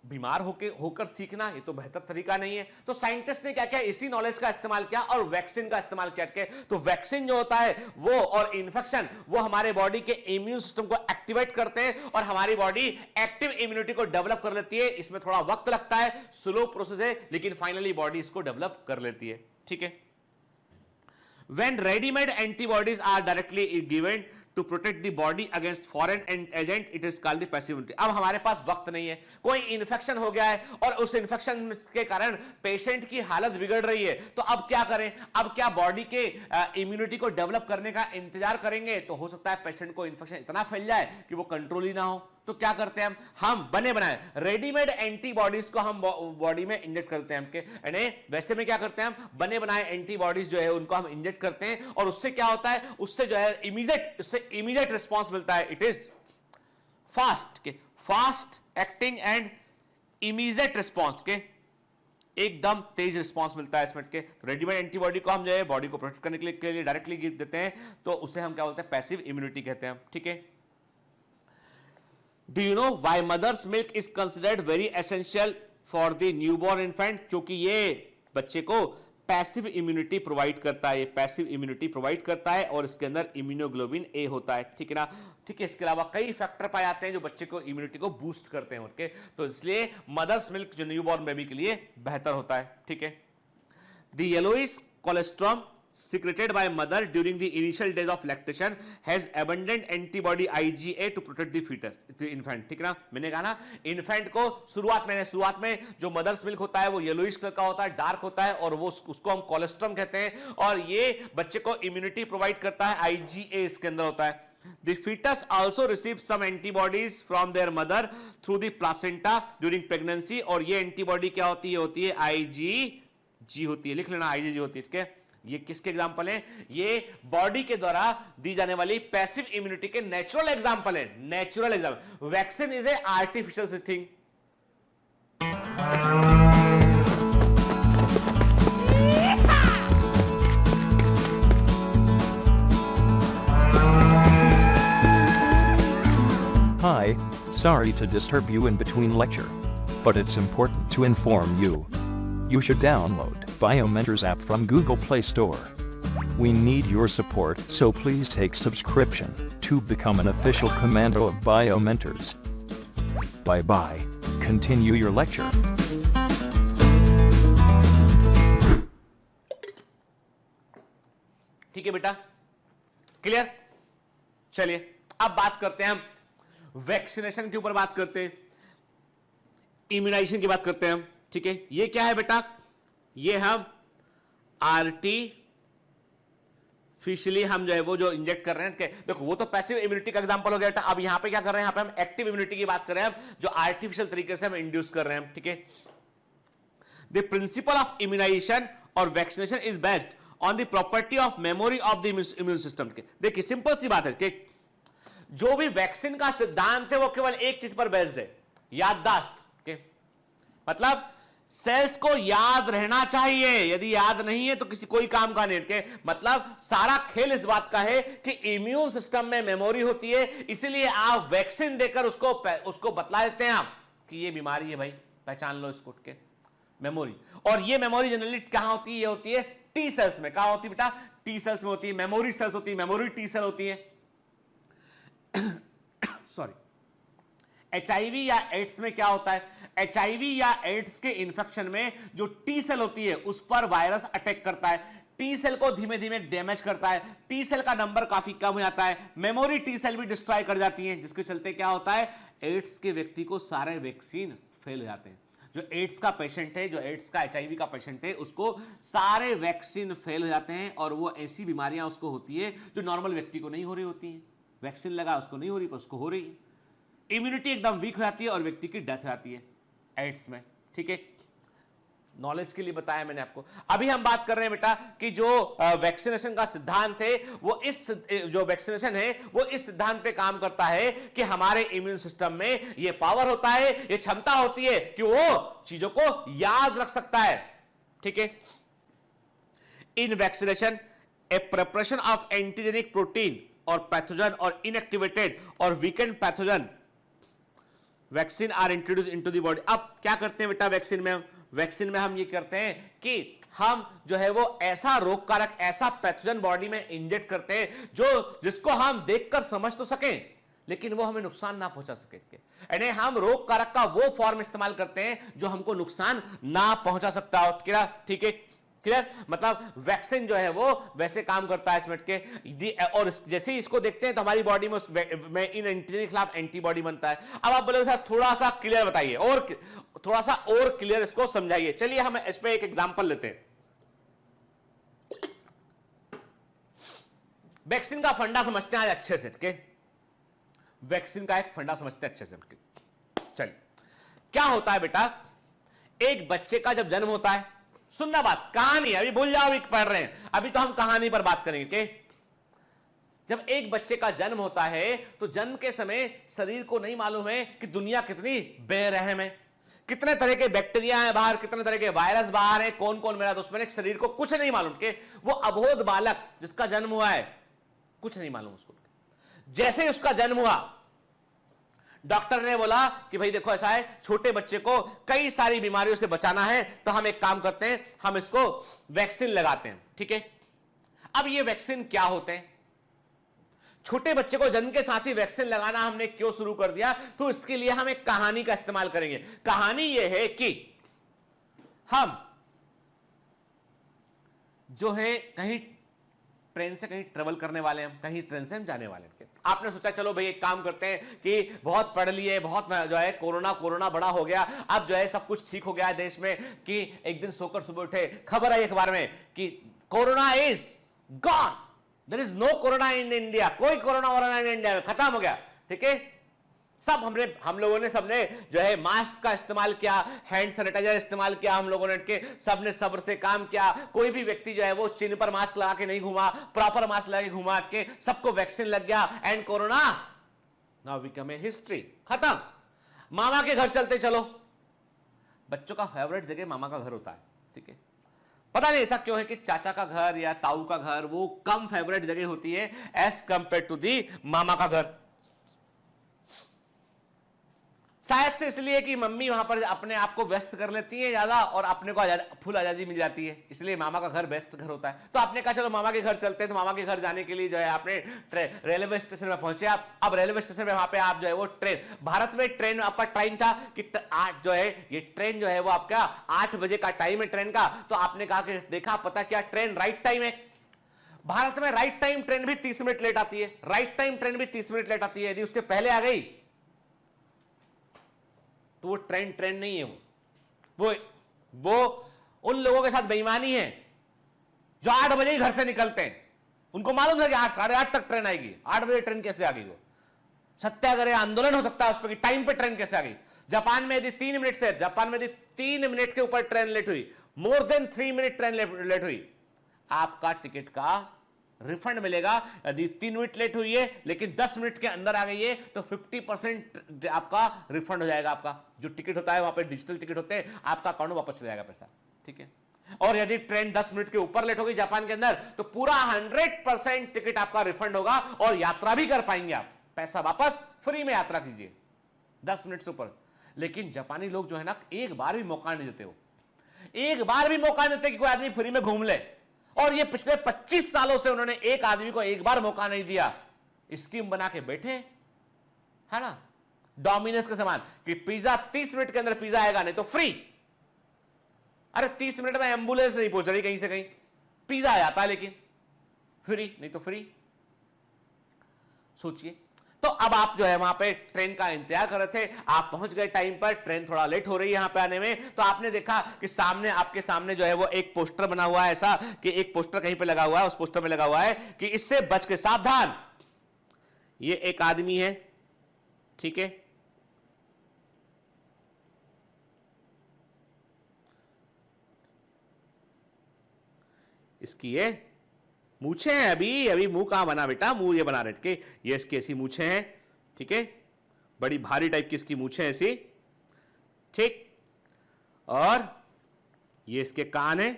बीमार होकर सीखना ये तो बेहतर तरीका नहीं है। तो साइंटिस्ट ने क्या किया, इसी नॉलेज का इस्तेमाल किया और वैक्सीन का इस्तेमाल किया। तो वैक्सीन जो होता है वो और इन्फेक्शन वो हमारे बॉडी के इम्यून सिस्टम को एक्टिवेट करते हैं और हमारी बॉडी एक्टिव इम्यूनिटी को डेवलप कर लेती है। इसमें थोड़ा वक्त लगता है, स्लो प्रोसेस है, लेकिन फाइनली बॉडी इसको डेवलप कर लेती है, ठीक है। When ready-made antibodies are directly given to protect the body against foreign agent, it is called the passive immunity. अब हमारे पास वक्त नहीं है, कोई इन्फेक्शन हो गया है और उस इन्फेक्शन के कारण पेशेंट की हालत बिगड़ रही है, तो अब क्या करें? अब क्या बॉडी के इम्यूनिटी को डेवलप करने का इंतजार करेंगे? तो हो सकता है पेशेंट को इन्फेक्शन इतना फैल जाए कि वो कंट्रोल ही ना हो। तो क्या करते हैं हम बने बनाए रेडीमेड एंटीबॉडीज को हम बॉडी में इंजेक्ट करते हैं। यानी वैसे में क्या करते हैं हम बने बनाए एंटीबॉडीज जो है उनको हम इंजेक्ट करते हैं और उससे क्या होता है, उससे जो है इमीडिएट रिस्पांस मिलता है। It is fast acting and immediate response के एकदम तेज रिस्पांस मिलता है इसमें के। रेडीमेड एंटीबॉडी को हम जो है बॉडी को प्रोटेक्ट करने के लिए डायरेक्टली गिव देते हैं, तो उसे हम क्या बोलते हैं, पैसिव इम्यूनिटी कहते हैं। ठीक है। Do you know why mother's milk is considered very essential for the newborn infant? क्योंकि ये बच्चे को पैसिव इम्यूनिटी प्रोवाइड करता है, पैसिव इम्यूनिटी प्रोवाइड करता है और इसके अंदर इम्यूनोग्लोबिन ए होता है। ठीक है ना। ठीक है। इसके अलावा कई फैक्टर पाए जाते हैं जो बच्चे को इम्यूनिटी को बूस्ट करते हैं उनके, तो इसलिए मदर्स मिल्क जो न्यूबॉर्न बेबी के लिए बेहतर होता है। ठीक है। The yellowish colostrum secreted by mother during the initial days of lactation has abundant antibody IgA to protect the fetus, the infant। ठीक है ना। मैंने कहा ना इन्फेंट को शुरुआत में जो मदर्स मिल्क होता है वो येलोइश कलर का होता है, डार्क होता है और वो उसको हम कोलेस्ट्रम कहते हैं और ये बच्चे को इम्यूनिटी प्रोवाइड करता है, IgA इसके अंदर होता है। The fetus also receives some antibodies from their mother through the placenta during pregnancy और ये एंटीबॉडी क्या होती है IgG होती है। लिख लेना IgG होती है। ठीक है। ये किसके एग्जांपल हैं? ये बॉडी के द्वारा दी जाने वाली पैसिव इम्यूनिटी के नेचुरल एग्जांपल हैं। Natural example. Vaccine is a artificial thing.
Hi, sorry to disturb you in between lecture, but it's important to inform you. You should download BioMentors app from Google Play Store. We need your support, so please take subscription to become an official commando of BioMentors. Bye bye. Continue your lecture.
ठीक है बेटा, क्लियर? चलिए अब बात करते हैं हम वैक्सीनेशन के ऊपर बात करते हैं, इम्यूनाइजेशन की बात करते हैं हम। ठीक है। ये क्या है बेटा? ये हम आर्टिफिशियली हम जो है वो जो इंजेक्ट कर रहे हैं। देखो वो तो पैसिव इम्यूनिटी का एग्जांपल हो गया बेटा। अब यहां पे क्या कर रहे हैं, यहां पे हम एक्टिव इम्यूनिटी की बात कर रहे हैं, जो आर्टिफिशियल तरीके से हम इंड्यूस कर रहे हैं। ठीक है। द प्रिंसिपल ऑफ इम्यूनाइजेशन और vaccination is based on the property of memory of the immune system. देखिए सिंपल सी बात है कि जो भी वैक्सीन का सिद्धांत है वो केवल एक चीज पर बेस्ड है, याददाश्त के। मतलब सेल्स को याद रहना चाहिए, यदि याद नहीं है तो कोई काम का नहीं के। मतलब सारा खेल इस बात का है कि इम्यून सिस्टम में मेमोरी होती है, इसीलिए आप वैक्सीन देकर उसको बतला देते हैं आप कि ये बीमारी है भाई, पहचान लो इसको के। मेमोरी, और ये मेमोरी जनरली कहां होती है? ये होती है टी सेल्स में। कहां होती है बेटा? टी सेल्स में होती है। मेमोरी सेल्स होती है, मेमोरी टी सेल होती है। सॉरी। एचआईवी या एड्स में क्या होता है? एचआईवी या एड्स के इन्फेक्शन में जो टी सेल होती है उस पर वायरस अटैक करता है, टी सेल को धीमे धीमे डैमेज करता है, टी सेल का नंबर काफी कम हो जाता है, मेमोरी टी सेल भी डिस्ट्रॉय कर जाती हैं, जिसके चलते क्या होता है, एड्स के व्यक्ति को सारे वैक्सीन फेल हो जाते हैं। जो एड्स का पेशेंट है, जो एड्स का एचआईवी का पेशेंट है, उसको सारे वैक्सीन फेल हो जाते हैं और वो ऐसी बीमारियां उसको होती है जो नॉर्मल व्यक्ति को नहीं हो रही होती है। वैक्सीन लगा उसको नहीं हो रही पर उसको हो रही है। इम्यूनिटी एकदम वीक हो जाती है और व्यक्ति की डेथ हो जाती है एड्स में। ठीक है। नॉलेज के लिए बताया मैंने आपको। अभी हम बात कर रहे हैं बेटा कि जो वैक्सीनेशन का सिद्धांत है वो जो वैक्सीनेशन है वो इस सिद्धांत पे काम करता है कि हमारे इम्यून सिस्टम में ये पावर होता है, ये क्षमता होती है कि वो चीजों को याद रख सकता है। ठीक है। In vaccination a preparation of antigenic protein or pathogen or inactivated or weakened pathogen vaccine are introduce into the body. अब क्या करते हैं बेटा वैक्सीन में हम ये करते हैं कि हम जो है वो ऐसा रोग कारक, ऐसा पैथोजन बॉडी में इंजेक्ट करते हैं जिसको हम देखकर समझ तो सकें लेकिन वो हमें नुकसान ना पहुंचा सके। यानी हम रोग कारक का वो फॉर्म इस्तेमाल करते हैं जो हमको नुकसान ना पहुंचा सकता हो। ठीक है। क्लियर? मतलब वैक्सीन जो है वो वैसे काम करता है इसमें के, और जैसे ही इसको देखते हैं तो हमारी बॉडी में इन एंटीजन के खिलाफ एंटीबॉडी बनता है। अब आप बोलोगे सर थोड़ा सा क्लियर बताइए, और थोड़ा सा और क्लियर इसको समझाइए। चलिए हम इस पे एक एग्जांपल लेते हैं। वैक्सीन का फंडा समझते हैं आज अच्छे से, ठीक है? वैक्सीन का एक फंडा समझते हैं अच्छे से। चलिए, क्या होता है बेटा, एक बच्चे का जब जन्म होता है, सुनना बात, कहानी अभी भूल जाओ, अभी पढ़ रहे हैं, अभी तो हम कहानी पर बात करेंगे। के जब एक बच्चे का जन्म होता है तो जन्म के समय शरीर को नहीं मालूम है कि दुनिया कितनी बेरहम है, कितने तरह के बैक्टीरिया हैं बाहर, कितने तरह के वायरस बाहर है, कौन कौन मेरा दुश्मन है, शरीर को कुछ नहीं मालूम। के वो अबोध बालक जिसका जन्म हुआ है, कुछ नहीं मालूम उसको। जैसे ही उसका जन्म हुआ, डॉक्टर ने बोला कि भाई देखो ऐसा है, छोटे बच्चे को कई सारी बीमारियों से बचाना है, तो हम एक काम करते हैं, हम इसको वैक्सीन लगाते हैं, ठीक है? अब ये वैक्सीन क्या होते हैं? छोटे बच्चे को जन्म के साथ ही वैक्सीन लगाना हमने क्यों शुरू कर दिया? तो इसके लिए हम एक कहानी का इस्तेमाल करेंगे। कहानी ये है कि हम जो है कहीं ट्रेन से कहीं ट्रेवल करने वाले हैं, कहीं ट्रेन से हम जाने वाले हैं। आपने सोचा चलो भाई एक काम करते हैं कि बहुत पढ़ लिए, बहुत जो है कोरोना बड़ा हो गया, अब जो है सब कुछ ठीक हो गया है देश में, कि एक दिन सोकर सुबह उठे, खबर आई अखबार में कि corona is gone, there is no corona in India, कोई कोरोना इन इंडिया में खत्म हो गया, ठीक है? सब हम लोगों ने सबने जो है मास्क का इस्तेमाल किया, हैंड सैनिटाइजर इस्तेमाल किया, हम लोगों ने के सबने सब्र से काम किया। कोई भी व्यक्ति जो है वो चिन्ह पर मास्क लगा के नहीं घूमा, प्रॉपर मास्क लगा के घूमा के, सबको वैक्सीन लग गया, and corona now become a history, खत्म। मामा के घर चलते चलो, बच्चों का फेवरेट जगह मामा का घर होता है, ठीक है? पता नहीं ऐसा क्यों है कि चाचा का घर या ताऊ का घर वो कम फेवरेट जगह होती है एज कंपेयर टू दी मामा का घर। शायद से इसलिए कि मम्मी वहां पर अपने आप को व्यस्त कर लेती है ज्यादा, और अपने को फुल आजादी मिल जाती है, इसलिए मामा का घर बेस्ट घर होता है। तो आपने कहा चलो मामा के घर चलते हैं, तो मामा के घर जाने के लिए जो है आपने रेलवे स्टेशन में पहुंचे आप। अब रेलवे स्टेशन में वहां पे आप जो है वो ट्रेन, भारत में ट्रेन आपका टाइम था कि आज जो है ये ट्रेन जो है वो आपका 8 बजे का टाइम है ट्रेन का। तो आपने कहा कि देखा पता क्या ट्रेन राइट टाइम है। भारत में राइट टाइम ट्रेन भी 30 मिनट लेट आती है, राइट टाइम ट्रेन भी 30 मिनट लेट आती है। यदि उसके पहले आ गई तो वो ट्रेन नहीं है, वो उन लोगों के साथ बेईमानी है जो 8 बजे ही घर से निकलते हैं। उनको मालूम है कि 8 साढ़े 8 तक ट्रेन आएगी, 8 बजे ट्रेन कैसे आ गई? वो सत्याग्रह आंदोलन हो सकता है उस पर कि टाइम पे ट्रेन कैसे आ गई। जापान में यदि 3 मिनट के ऊपर ट्रेन लेट हुई, more than 3 minute train late हुई, आपका टिकट का रिफंड मिलेगा। यदि 3 मिनट लेट हुई है लेकिन 10 मिनट के अंदर आ गई है तो 50% आपका रिफंड हो जाएगा। आपका जो टिकट होता है वहां पे डिजिटल टिकट होते हैं, आपका अकाउंट में वापस चला जाएगा पैसा, ठीक है? और यदि ट्रेन 10 मिनट के ऊपर लेट हो गई जापान के अंदर, तो पूरा 100% टिकट आपका रिफंड होगा और यात्रा भी कर पाएंगे आप, पैसा वापस, फ्री में यात्रा कीजिए 10 मिनट से ऊपर। लेकिन जापानी लोग जो है ना, एक बार भी मौका नहीं देते, हो एक बार भी मौका नहीं देते कि कोई आदमी फ्री में घूम ले। और ये पिछले 25 सालों से उन्होंने एक आदमी को एक बार मौका नहीं दिया। स्कीम बना के बैठे है ना, डोमिनोज के समान कि पिज्जा 30 मिनट के अंदर पिज्जा आएगा, नहीं तो फ्री। अरे 30 मिनट में एम्बुलेंस नहीं पहुंच रही कहीं से कहीं, पिज्जा आ जाता है लेकिन फ्री, नहीं तो फ्री। सोचिए। तो अब आप जो है वहां पे ट्रेन का इंतजार कर रहे थे, आप पहुंच गए टाइम पर, ट्रेन थोड़ा लेट हो रही है यहां पे आने में। तो आपने देखा कि सामने, आपके सामने जो है वो एक पोस्टर बना हुआ है, ऐसा कि एक पोस्टर कहीं पे लगा हुआ है, उस पोस्टर में लगा हुआ है कि इससे बच के सावधान। ये एक आदमी है, ठीक है, इसकी ये मूछे हैं, अभी मुंह कहां बना बेटा, मुंह ये बना रहे के, ये इसकी ऐसी मूछे हैं, ठीक है, बड़ी भारी टाइप की इसकी मूछे ऐसी, ठीक, और ये इसके कान है,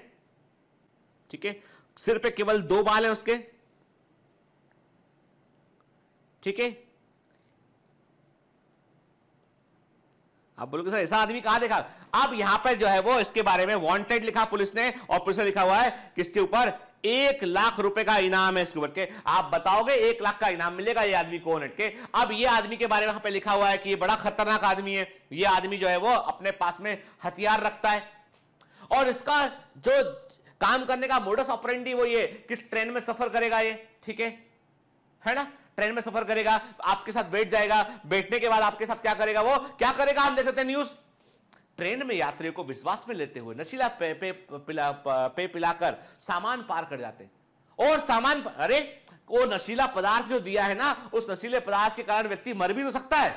ठीक है, सिर पे केवल 2 बाल है उसके, ठीक है। आप बोलोगे सर ऐसा आदमी कहां देखा? अब यहां पर जो है वो इसके बारे में वांटेड लिखा पुलिस ने, और पुलिस ने लिखा हुआ है कि इसके ऊपर 1 लाख रुपए का इनाम है इसके ऊपर के। आप बताओगे 1 लाख का इनाम मिलेगा, ये आदमी कौन है के? अब ये आदमी के बारे में यहां पे लिखा हुआ है कि ये बड़ा खतरनाक आदमी है। ये आदमी जो है वो अपने पास में हथियार रखता है, और इसका जो काम करने का मोडस ऑपरेंडी वो ये कि ट्रेन में सफर करेगा ये, ठीक है ना, ट्रेन में सफर करेगा, आपके साथ बैठ जाएगा, बैठने के बाद आपके साथ क्या करेगा, वो क्या करेगा हम देख सकते हैं न्यूज। ट्रेन में यात्रियों को विश्वास में लेते हुए नशीला पे पिलाकर सामान पार कर जाते हैं। और सामान, अरे वो नशीला पदार्थ जो दिया है ना, उस नशीले पदार्थ के कारण व्यक्ति मर भी तो सकता है,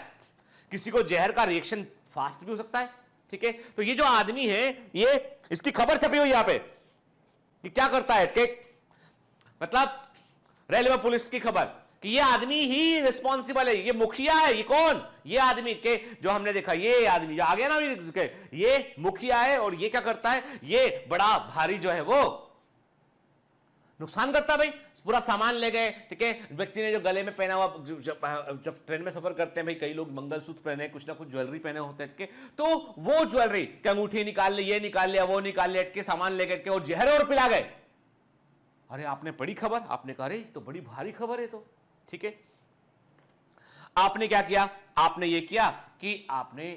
किसी को जहर का रिएक्शन फास्ट भी हो सकता है, ठीक है। तो ये जो आदमी है, ये इसकी खबर छपी हुई यहां पे कि क्या करता है, कि मतलब रेलवे पुलिस की खबर कि ये आदमी ही रिस्पॉन्सिबल है, ये मुखिया है। ये कौन, ये आदमी के जो हमने देखा, ये आदमी जो आ गया ना, ये मुखिया है और ये क्या करता है, ये बड़ा भारी जो है वो नुकसान करता है भाई। पूरा सामान ले गए, ठीक है। व्यक्ति ने जो गले में पहना हुआ, जब ट्रेन में सफर करते हैं भाई, कई लोग मंगलसूत्र पहने, कुछ ना कुछ ज्वेलरी पहने होते हैं, ठीक है। तो वो ज्वेलरी के अंगूठी निकाल ली, ये निकाल लिया, वो निकाल लिया, के सामान ले गए और जहर और पिला गए। अरे आपने पढ़ी खबर, आपने कहा अरे तो बड़ी भारी खबर है, तो ठीक है। आपने क्या किया, आपने ये किया कि आपने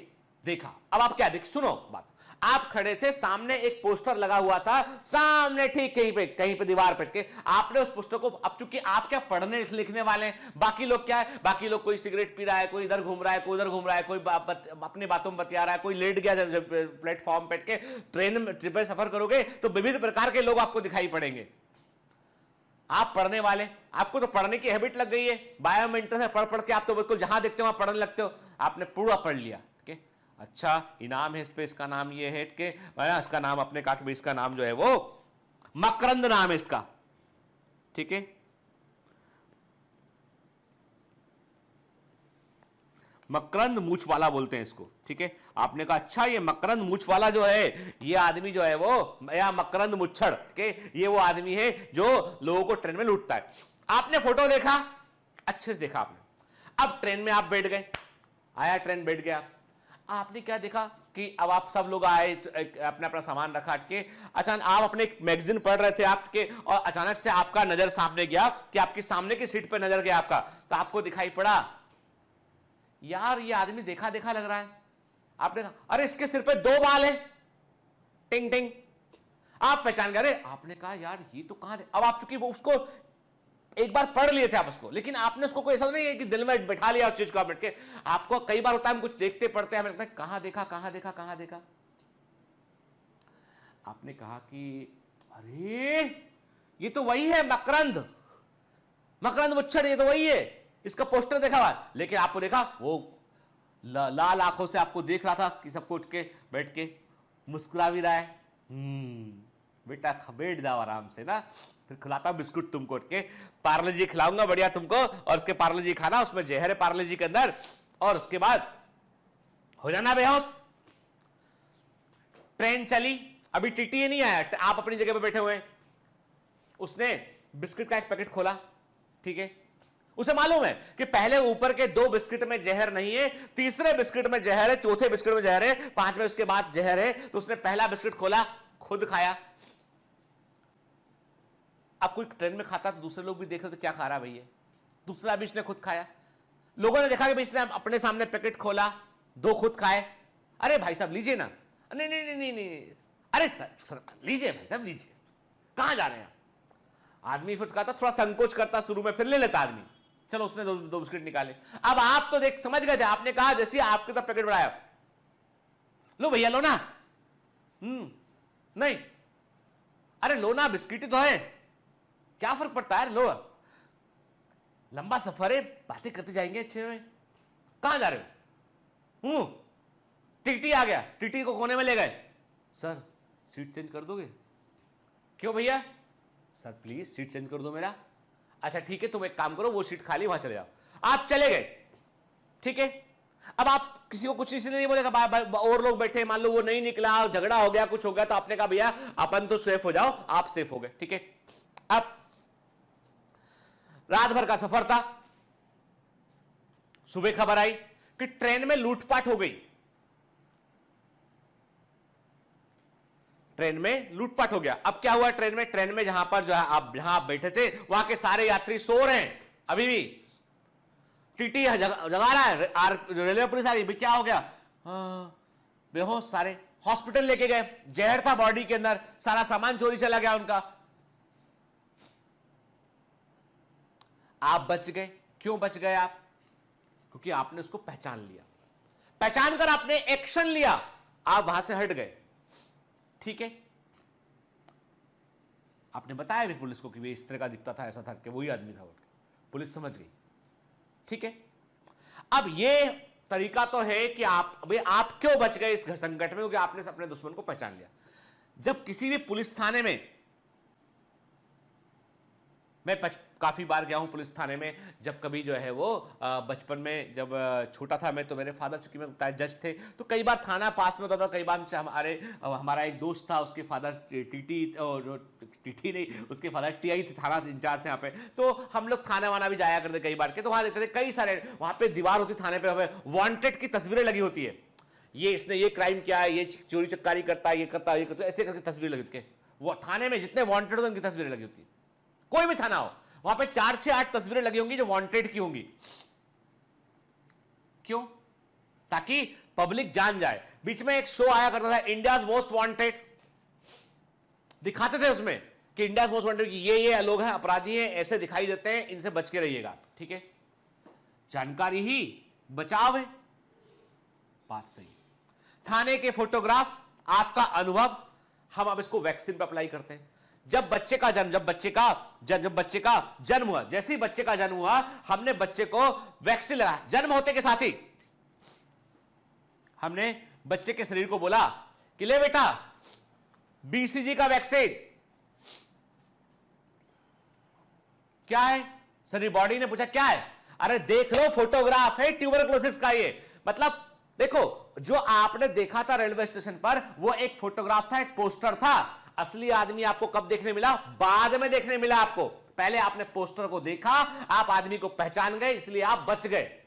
देखा। अब आप क्या देख, सुनो बात, आप खड़े थे, सामने एक पोस्टर लगा हुआ था, सामने ठीक कहीं पे दीवार पे के आपने उस पोस्टर को, अब चूंकि आप क्या पढ़ने लिखने वाले हैं, बाकी लोग क्या है, बाकी लोग कोई सिगरेट पी रहा है, कोई इधर घूम रहा है, कोई उधर घूम रहा है, कोई अपनी बातों में बतिया रहा है, कोई लेट गया प्लेटफॉर्म पे के। ट्रेन में ट्रिप में सफर करोगे तो विविध प्रकार के लोग आपको दिखाई पड़ेंगे। आप पढ़ने वाले, आपको तो पढ़ने की हैबिट लग गई है, बायोमेंटर से पढ़ के आप तो बिल्कुल जहां देखते हो वहां पढ़ने लगते हो, आपने पूरा पढ़ लिया। अच्छा इनाम है इस पे, इसका नाम ये है कि इसका नाम अपने कहा कि इसका नाम जो है वो मकरंद नाम है इसका, ठीक है। मकरंद मूछ वाला बोलते हैं इसको, ठीक है। आपने कहा अच्छा ये मकरंद मूछ वाला जो है, ये आदमी जो है वो, या मकरंद मुच्छड़, ठीक है, ये वो आदमी है जो लोगों को ट्रेन में लूटता है। आपने फोटो देखा, अच्छे से देखा आपने। अब ट्रेन में आप बैठ गए, आया ट्रेन, बैठ गया, आपने क्या देखा कि अब आप सब लोग आए, अपना अपना सामान रखा के, अचानक आप अपने एक मैगजीन पढ़ रहे थे आपके, और अचानक से आपका नजर सामने गया कि आपकी सामने की सीट पे नजर गया आपका, तो आपको दिखाई पड़ा यार ये आदमी देखा देखा लग रहा है। आपने कहा अरे इसके सिर पे 2 बाल है, टिंग टिंग, आप पहचान गए। अरे आपने कहा यार ये तो कहां, अब आप चूंकि वो उसको एक बार पढ़ लिए थे आप उसको, लेकिन आपने उसको कोई ऐसा नहीं है कि दिल में बैठा लिया उस चीज को, बैठ के आपको कई बार होता है हम कुछ देखते पढ़ते हैं, हमें लगता है कहां देखा कहां देखा कहां देखा। आपने कहा कि अरे ये तो वही है मकरंद, मकरंद मुच्छड़, ये तो वही है, इसका पोस्टर देखा हुआ। लेकिन आपको देखा वो लाल आंखों से आपको देख रहा था कि सबको उठ के बैठ के मुस्कुरा भी रहा है। बेटा बैठ जाओ आराम से ना, फिर खिलाता बिस्कुट तुमको, उठ के पार्ले जी खिलाऊंगा बढ़िया तुमको, और उसके पार्ले जी खाना, उसमें जहर है पार्ले जी के अंदर, और उसके बाद हो जाना बेहोश। ट्रेन चली, अभी टीटी नहीं आया, आप अपनी जगह पे बैठे हुए हैं। उसने बिस्किट का एक पैकेट खोला, ठीक है, उसे मालूम है कि पहले ऊपर के 2 बिस्किट में जहर नहीं है, तीसरे बिस्किट में जहर है, चौथे बिस्किट में जहर है, 5वें उसके बाद जहर है। तो उसने पहला बिस्किट खोला, खुद खाया। अब कोई ट्रेन में खाता तो दूसरे लोग भी देख रहे थे क्या खा रहा है भैया, दूसरा भी इसने खुद खाया। लोगों ने देखा कि भाई इसने अपने सामने पैकेट खोला, 2 खुद खाए। अरे भाई साहब लीजिए ना, नहीं नहीं नहीं नहीं, नहीं। अरे सर लीजिए भाई साहब लीजिए, कहां जा रहे हैं। आदमी फिर कहता, थोड़ा संकोच करता शुरू में, फिर ले लेता आदमी, चलो उसने 2 बिस्किट निकाले। अब आप तो देख समझ गए थे, आपने कहा जैसे आपके तरफ पैकेट बढ़ाया, लो भैया लो ना, नहीं, अरे लो ना, बिस्किट तो है, क्या फर्क पड़ता है, लो, लंबा सफर है, बातें करते जाएंगे अच्छे में, कहां जा रहे हो। टीटी आ गया, टीटी को कोने में ले गए, सर सीट चेंज कर दोगे। क्यों भैया, सर प्लीज सीट चेंज कर दो मेरा। अच्छा ठीक है, तुम एक काम करो, वो सीट खाली, वहां चले जाओ। आप चले गए, ठीक है। अब आप किसी को कुछ इसलिए नहीं बोलेगा, और लोग बैठे, मान लो वो नहीं निकला, झगड़ा हो गया, कुछ हो गया, तो आपने कहा भैया अपन तो सेफ हो जाओ, आप सेफ हो गए, ठीक है। अब रात भर का सफर था, सुबह खबर आई कि ट्रेन में लूटपाट हो गई, ट्रेन में लूटपाट हो गया। अब क्या हुआ ट्रेन में जहां पर जो है जहां आप बैठे थे, वहां के सारे यात्री सो रहे हैं, अभी भी टीटी जगा रहा है, रेलवे पुलिस आ रही, क्या हो गया, बेहोश सारे, हॉस्पिटल लेके गए, जहर था बॉडी के अंदर, सारा सामान चोरी चला गया उनका। आप बच गए। क्यों बच गए आप? क्योंकि आपने उसको पहचान लिया, पहचान कर आपने एक्शन लिया, आप वहां से हट गए। ठीक है, आपने बताया भी पुलिस को कि वे इस तरह का दिखता था, ऐसा था, कि वही आदमी था। पुलिस समझ गई। ठीक है, अब ये तरीका तो है कि आप क्यों बच गए इस संकट में? क्योंकि आपने अपने दुश्मन को पहचान लिया। जब किसी भी पुलिस थाने में, मैं काफी बार गया हूं पुलिस थाने में, जब कभी जो है वो बचपन में जब छोटा था मैं, तो मेरे फादर चूंकि मैं बताया जज थे, तो कई बार थाना पास में होता था। कई बार हमारा एक दोस्त था, उसके फादर टीटी नहीं, उसके फादर टीआई थे, थाना इंचार्ज थे यहाँ पे। तो हम लोग थाना वाना भी जाया करते कई बार के, तो वहां देखते थे कई सारे, वहां पे दीवार होती थाने पे, वांटेड की तस्वीरें लगी होती है। ये इसने ये क्राइम किया है, ये चोरी चक्कारी करता है, ये करता है, ये करता है, ऐसे करके तस्वीर लगी होती है। वो थाने में जितने वांटेड होते उनकी तस्वीरें लगी होती है। कोई भी थाना हो, वहां पे 4 से 8 तस्वीरें लगी होंगी जो वांटेड की होंगी। क्यों? ताकि पब्लिक जान जाए। बीच में एक शो आया करता था, इंडियाज मोस्ट वांटेड, दिखाते थे उसमें कि इंडियाज मोस्ट वांटेड, ये लोग हैं, अपराधी हैं, ऐसे दिखाई देते हैं, इनसे बच के रहिएगा। ठीक है, जानकारी ही बचाव है, बात सही। थाने के फोटोग्राफ, आपका अनुभव, हम अब इसको वैक्सीन पर अप्लाई करते हैं। जब बच्चे का जन्म हुआ, जैसे ही बच्चे का जन्म हुआ, हमने बच्चे को वैक्सीन लगाया। जन्म होते के साथ ही हमने बच्चे के शरीर को बोला कि ले बेटा बीसीजी का वैक्सीन। क्या है? शरीर बॉडी ने पूछा क्या है? अरे देख लो, फोटोग्राफ है ट्यूबरक्लोसिस का। ये मतलब देखो, जो आपने देखा था रेलवे स्टेशन पर, वो एक फोटोग्राफ था, एक पोस्टर था। असली आदमी आपको कब देखने मिला? बाद में देखने मिला आपको। पहले आपने पोस्टर को देखा, आप आदमी को पहचान गए, इसलिए आप बच गए।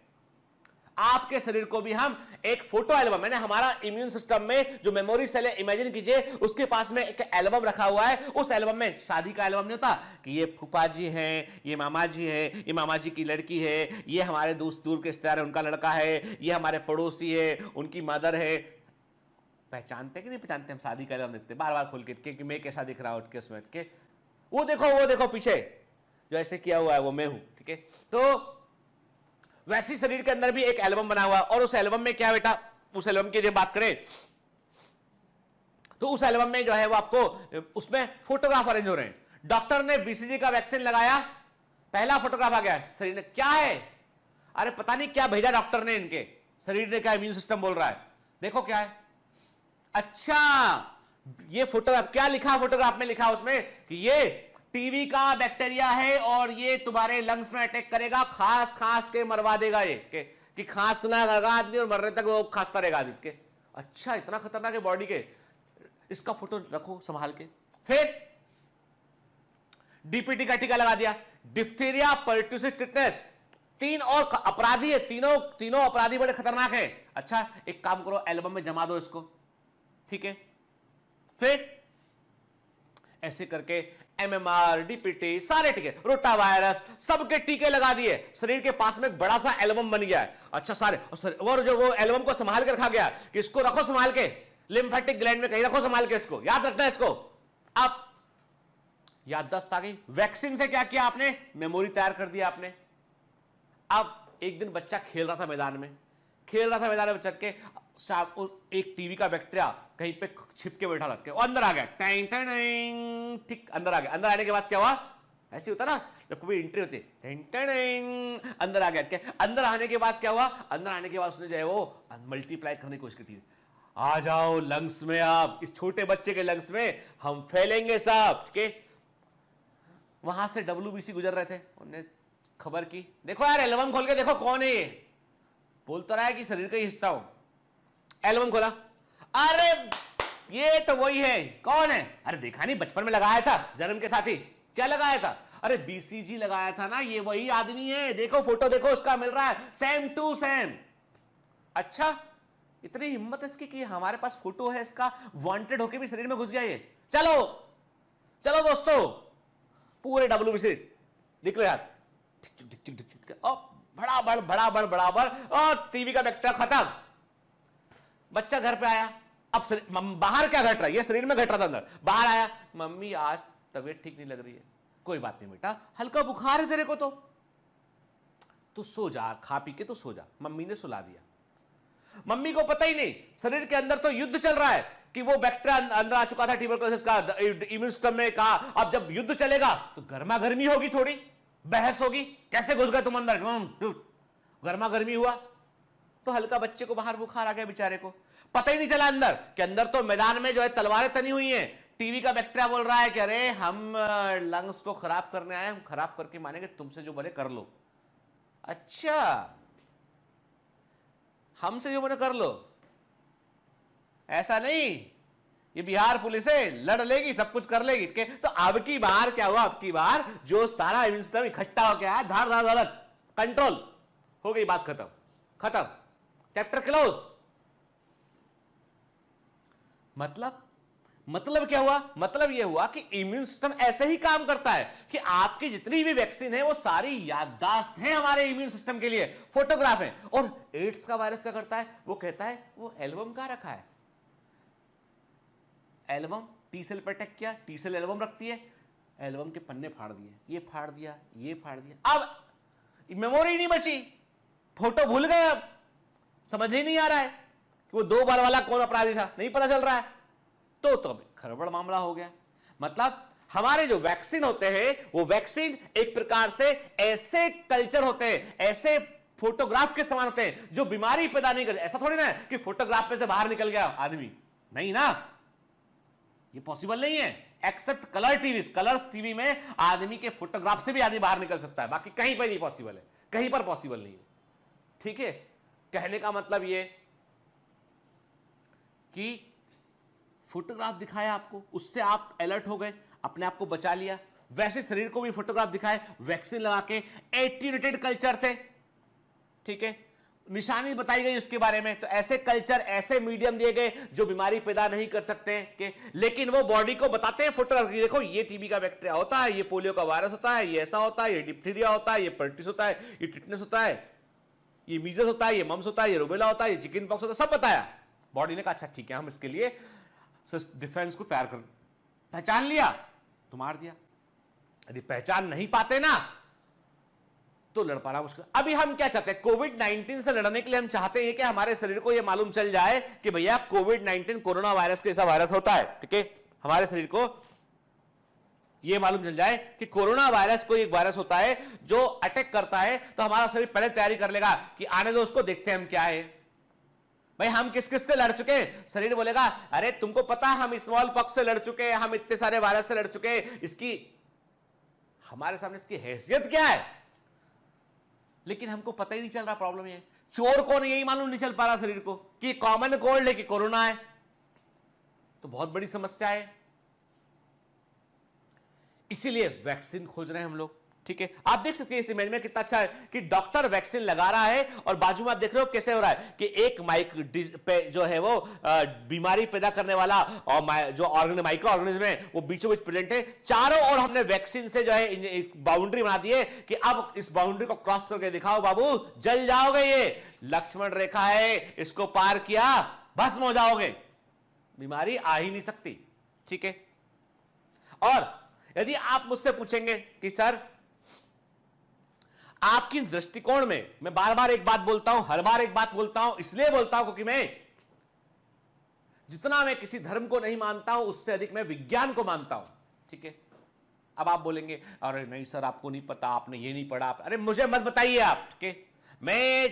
आपके शरीर को भी हम एक फोटो एल्बम, मैंने हमारा इम्यून सिस्टम में जो मेमोरी सेल है, इमेजिन कीजिए उसके पास में एक एल्बम रखा हुआ है। उस एल्बम में शादी का एल्बम नहीं होता कि ये फूफा जी हैं, ये मामा जी हैं, ये मामा जी की लड़की है, ये हमारे दोस्त दूर के रिश्तेदार है, उनका लड़का है, ये हमारे पड़ोसी है, उनकी मदर है। पहचानते कि नहीं पहचानते? हम शादी का एल्बम देखते बार बार खोल के कि मैं कैसा दिख रहा हूं उठ के उसमें के, वो देखो पीछे जो ऐसे किया हुआ है वो मैं हूं। ठीक है, तो वैसी शरीर के अंदर भी एक एल्बम बना हुआ है। और उस एल्बम में क्या बेटा, उस एल्बम की जब बात करें तो उस एल्बम में जो है वो आपको उसमें फोटोग्राफ अरेंज हो रहे हैं। डॉक्टर ने बीसीजी का वैक्सीन लगाया, पहला फोटोग्राफ आ गया, शरीर ने क्या है, अरे पता नहीं क्या भेजा डॉक्टर ने, इनके शरीर ने क्या, इम्यून सिस्टम बोल रहा है, देखो क्या है। अच्छा, ये फोटोग्राफ क्या लिखा? फोटोग्राफ में लिखा उसमें कि ये टीवी का बैक्टीरिया है और ये तुम्हारे लंग्स में अटैक करेगा, खांस के मरवा देगा। ये कि खांसना लगा आदमी और मरने तक वो खांसता रहेगा आदमी के। अच्छा, इतना खतरनाक है बॉडी के, इसका फोटो रखो संभाल के। फिर डीपीटी का टीका लगा दिया, डिप्थीरिया, पर्ट्यूसिस, टिटनेस, 3 और अपराधी है, तीनों अपराधी बड़े खतरनाक है। अच्छा, एक काम करो, एल्बम में जमा दो इसको। ठीक है, फिर ऐसे करके एमएमआर, डीपीटी, सारे टीके, रोटा वायरस, सबके टीके लगा दिए। शरीर के पास में एक बड़ा सा एल्बम बन गया है। अच्छा, सारे और जो वो एल्बम को संभाल के रखा गया कि इसको रखो संभाल के, लिम्फेटिक ग्लैंड में कहीं रखो संभाल के, इसको याद रखना है इसको। अब याददाश्त आ गई। वैक्सीन से क्या किया आपने? मेमोरी तैयार कर दिया आपने। अब एक दिन बच्चा खेल रहा था मैदान में, चढ़ के एक टीवी का बैक्टीरिया कहीं पे छिप के बैठा था, अंदर आ गया, टैंग टैंग, ठीक अंदर आ गया। अंदर आने के बाद क्या हुआ? ऐसे होता ना जब कोई एंट्री होती है, अंदर आ गया। अंदर आने के बाद क्या हुआ? अंदर आने के बाद उसने जो है वो मल्टीप्लाई करने की कोशिश की। आ जाओ लंग्स में, आप इस छोटे बच्चे के लंग्स में हम फैलेंगे सब। ठीक है, वहां से डब्ल्यूबीसी गुजर रहे थे, उन्होंने खबर की, देखो यार एल्बम खोल के देखो कौन है ये। बोलता रहा है कि शरीर का ही हिस्सा हो। एल्बम खोला, अरे ये तो वही है। कौन है? अरे देखा नहीं, बचपन में लगाया था जन्म के साथ ही। क्या लगाया था? अरे बीसीजी लगाया था ना, ये वही आदमी है, देखो फोटो देखो उसका मिल रहा है, सेम टू सेम। अच्छा, इतनी हिम्मत है इसकी कि हमारे पास फोटो है इसका, वांटेड होके भी शरीर में घुस गया ये। चलो दोस्तों, पूरे डब्ल्यूबीसी निकले यार, बराबर और टीवी का बैक्टीरिया खत्म। बच्चा घर पे आया, बाहर क्या घट रहा है, ये शरीर में घट रहा था, अंदर बाहर आया, मम्मी आज तबीयत ठीक नहीं लग रही है, कोई बात नहीं बेटा, हल्का बुखार है तेरे को, तो सो जा, खा पी के तो सो जा। मम्मी ने सुला दिया। मम्मी को पता ही नहीं शरीर के अंदर तो युद्ध चल रहा है कि वो बैक्टीरिया अंदर आ चुका था, ट्यूबरकुलोसिस का, इम्यून सिस्टम में कहा अब जब युद्ध चलेगा तो गर्मा गर्मी होगी, थोड़ी बहस होगी, कैसे घुस गए तुम अंदर, गर्मा गर्मी हुआ तो हल्का बच्चे को बाहर बुखार आ गया, बेचारे को पता ही नहीं चला अंदर कि अंदर तो मैदान में जो है तलवारें तनी हुई हैं। टीवी का बैक्टीरिया बोल रहा है कि अरे हम लंग्स को खराब करने आए, हम खराब करके मानेंगे, तुमसे जो बने कर लो। अच्छा, हमसे जो बने कर लो, ऐसा नहीं, ये बिहार पुलिस है, लड़ लेगी, सब कुछ कर लेगी। तो अब की बार क्या हुआ, अब की बार जो सारा इम्यून सिस्टम इकट्ठा हो गया, धार धार धार कंट्रोल हो गई, बात खत्म, खत्म, चैप्टर क्लोज। मतलब क्या हुआ, मतलब यह हुआ कि इम्यून सिस्टम ऐसे ही काम करता है कि आपकी जितनी भी वैक्सीन है वो सारी याददाश्त है हमारे इम्यून सिस्टम के लिए, फोटोग्राफ है। और एड्स का वायरस क्या करता है, वो कहता है वो एल्बम कहां रखा है, एल्बम टी सेल पर अटैक किया, टी सेल एल्बम रखती है, एल्बम के पन्ने फाड़ दिए, ये फाड़ दिया, ये फाड़ दिया, अब मेमोरी नहीं बची, फोटो भूल गए, अब समझ ही नहीं आ रहा है कि वो 2 बार वाला कौन अपराधी था, नहीं पता चल रहा है, तो खरबड़ मामला हो गया। मतलब हमारे जो वैक्सीन होते हैं वो वैक्सीन एक प्रकार से ऐसे कल्चर होते हैं, ऐसे फोटोग्राफ के समान होते हैं जो बीमारी पैदा नहीं करते। ऐसा थोड़ी ना है कि फोटोग्राफ में से बाहर निकल गया आदमी, नहीं ना, ये पॉसिबल नहीं है। Except colour TV, Colors TV में आदमी के फोटोग्राफ से भी आदमी बाहर निकल सकता है, बाकी कहीं पर नहीं पॉसिबल है, कहीं पर पॉसिबल नहीं है। ठीक है, कहने का मतलब ये कि फोटोग्राफ दिखाया आपको, उससे आप अलर्ट हो गए, अपने आप को बचा लिया। वैसे शरीर को भी फोटोग्राफ दिखाए, वैक्सीन लगा के, एटीन्यूएटेड कल्चर थे, ठीक है, निशानी बताई गई उसके बारे में। तो ऐसे कल्चर, ऐसे मीडियम दिए गए जो बीमारी पैदा नहीं कर सकते हैं, लेकिन वो बॉडी को बताते हैं फोटोग्राफ की, देखो ये टीबी का बैक्टीरिया होता है, ये पोलियो का वायरस होता है, ये ऐसा होता है, ये डिप्थीरिया होता है, ये पर्टिस होता है, ये टिटनेस होता है, ये मीजल्स होता है, ये मम्स होता है, ये रूबेला होता है, ये चिकन पॉक्स होता है, सब बताया। बॉडी ने कहा अच्छा ठीक है, हम इसके लिए डिफेंस को तैयार कर, पहचान लिया तो मार दिया। यदि पहचान नहीं पाते ना तो लड़ पाना मुश्किल। अभी हम क्या चाहते हैं, कोविड-19 से लड़ने के लिए हम चाहते हैं कि हमारे शरीर को यह मालूम चल जाए कि भैया कोविड-19 कोरोना वायरस के जैसा वायरस होता है, ठीक है, हमारे शरीर को यह मालूम चल जाए कि कोरोना वायरस कोई एक वायरस होता है जो अटैक करता है, तो हमारा शरीर पहले तैयारी कर लेगा कि आने दो उसको, देखते हैं हम क्या है। भाई हम किस किस से लड़ चुके हैं, शरीर बोलेगा अरे तुमको पता है हम स्मॉल पॉक्स से लड़ चुके हैं, हम इतने सारे वायरस से लड़ चुके हैं, इसकी हमारे सामने इसकी हैसियत क्या है, लेकिन हमको पता ही नहीं चल रहा। प्रॉब्लम ये चोर कौन है यही मालूम नहीं चल पा रहा शरीर को कि कॉमन कोल्ड है कि कोरोना है, तो बहुत बड़ी समस्या है। इसीलिए वैक्सीन खोज रहे हैं हम लोग, ठीक है। आप देख सकते हैं इस इमेज में कितना अच्छा है कि डॉक्टर वैक्सीन लगा रहा है और बाजू में आप देख रहे हो कैसे हो रहा है कि एक जो है वो बीमारी पैदा करने वाला और जो माइक्रो ऑर्गेनिज्म है वो बीचों बीच प्रेजेंट है। चारों ओर हमने वैक्सीन से जो है एक बाउंड्री बना दी है कि अब इस बाउंड्री को क्रॉस करके दिखाओ बाबू, जल जाओगे, ये लक्ष्मण रेखा है, इसको पार किया भस्म हो जाओगे, बीमारी आ ही नहीं सकती, ठीक है। और यदि आप मुझसे पूछेंगे कि सर आपकी दृष्टिकोण में, मैं बार बार एक बात बोलता हूं, हर बार एक बात बोलता हूं, इसलिए बोलता हूं क्योंकि जितना मैं किसी धर्म को नहीं मानता हूं उससे अधिक मैं विज्ञान को मानता हूं, ठीक है। अब आप बोलेंगे अरे नहीं सर आपको नहीं पता, आपने ये नहीं पढ़ा, अरे मुझे मत बताइए आप, ठीक है। मैं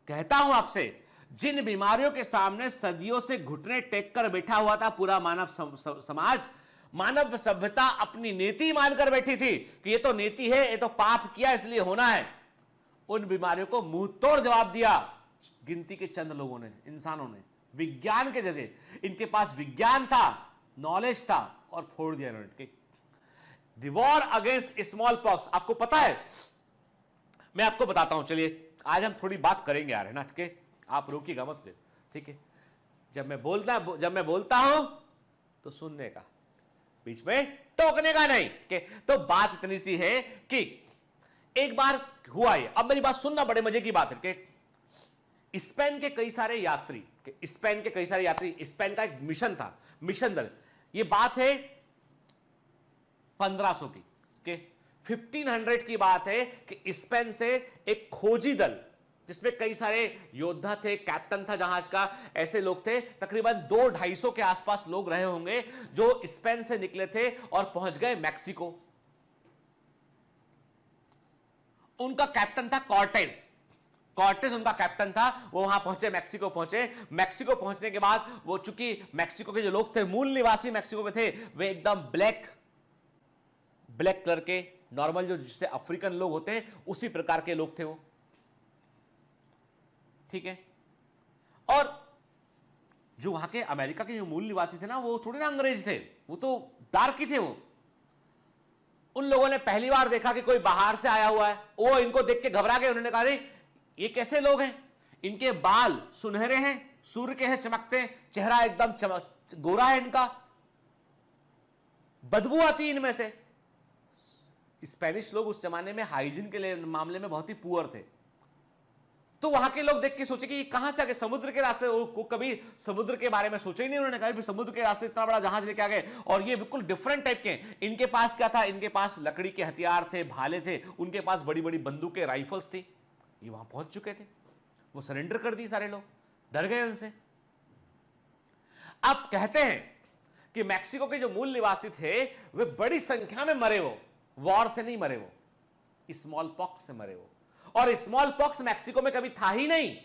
कहता हूं आपसे, जिन बीमारियों के सामने सदियों से घुटने टेक कर बैठा हुआ था पूरा मानव समाज, मानव सभ्यता अपनी नीति मानकर बैठी थी कि ये तो नीति है, ये तो पाप किया इसलिए होना है, उन बीमारियों को मुंह तोड़ जवाब दिया गिनती के चंद लोगों ने, इंसानों ने, विज्ञान के जरिए। इनके पास विज्ञान था, नॉलेज था और फोड़ दिया इन्होंने। The war against small pox, आपको पता है, मैं आपको बताता हूं, चलिए आज हम थोड़ी बात करेंगे यार, है ना, ठीक है, आप रोकिएगा मत मुझे, ठीक है। जब मैं बोलता हूं तो सुनने का, बीच में टोकने का नहीं, ठीक है। तो बात इतनी सी है कि एक बार हुआ ये, अब मेरी बात सुनना, बड़े मजे की बात है स्पेन के कई सारे यात्री, स्पेन का एक मिशन था, मिशन दल। ये बात है 1500 की, 1500 की बात है कि स्पेन से एक खोजी दल जिसमें कई सारे योद्धा थे, कैप्टन था जहाज का, ऐसे लोग थे, तकरीबन 200-250 के आसपास लोग रहे होंगे, जो स्पेन से निकले थे और पहुंच गए मैक्सिको। उनका कैप्टन था कॉर्टेज उनका कैप्टन था। वो वहां पहुंचे, मैक्सिको पहुंचे। मैक्सिको पहुंचने के बाद वो, चूंकि मैक्सिको के जो लोग थे, मूल निवासी मैक्सिको के थे, वे एकदम ब्लैक कलर के, नॉर्मल जो जिससे अफ्रीकन लोग होते हैं उसी प्रकार के लोग थे वो, ठीक है। और जो वहां के अमेरिका के जो मूल निवासी थे ना, वो थोड़े ना अंग्रेज थे, वो तो डार्क ही थे वो। उन लोगों ने पहली बार देखा कि कोई बाहर से आया हुआ है, वो इनको देख के घबरा गए। उन्होंने कहा अरे ये कैसे लोग हैं, इनके बाल सुनहरे हैं, सूर्य के हैं, चमकते हैं, चेहरा एकदम गोरा है इनका, बदबू आती है इनमें से। स्पेनिश लोग उस जमाने में हाइजीन के मामले में बहुत ही पुअर थे। तो वहां के लोग देख के सोचे कि ये कहां से आ गए, समुद्र के रास्ते, वो कभी समुद्र के बारे में सोचा ही नहीं। उन्होंने कहा समुद्र के रास्ते इतना बड़ा जहाज लेके आ गए, और ये बिल्कुल डिफरेंट टाइप के। इनके पास क्या था, इनके पास लकड़ी के हथियार थे, भाले थे, उनके पास बड़ी बड़ी बंदूकें, राइफल्स थी। ये वहां पहुंच चुके थे, वो सरेंडर कर दी, सारे लोग डर गए उनसे। अब कहते हैं कि मैक्सिको के जो मूल निवासी थे वे बड़ी संख्या में मरे, वो वॉर से नहीं मरे, वो स्मॉल पॉक्स से मरे वो। और स्मॉल पॉक्स मैक्सिको में कभी था ही नहीं,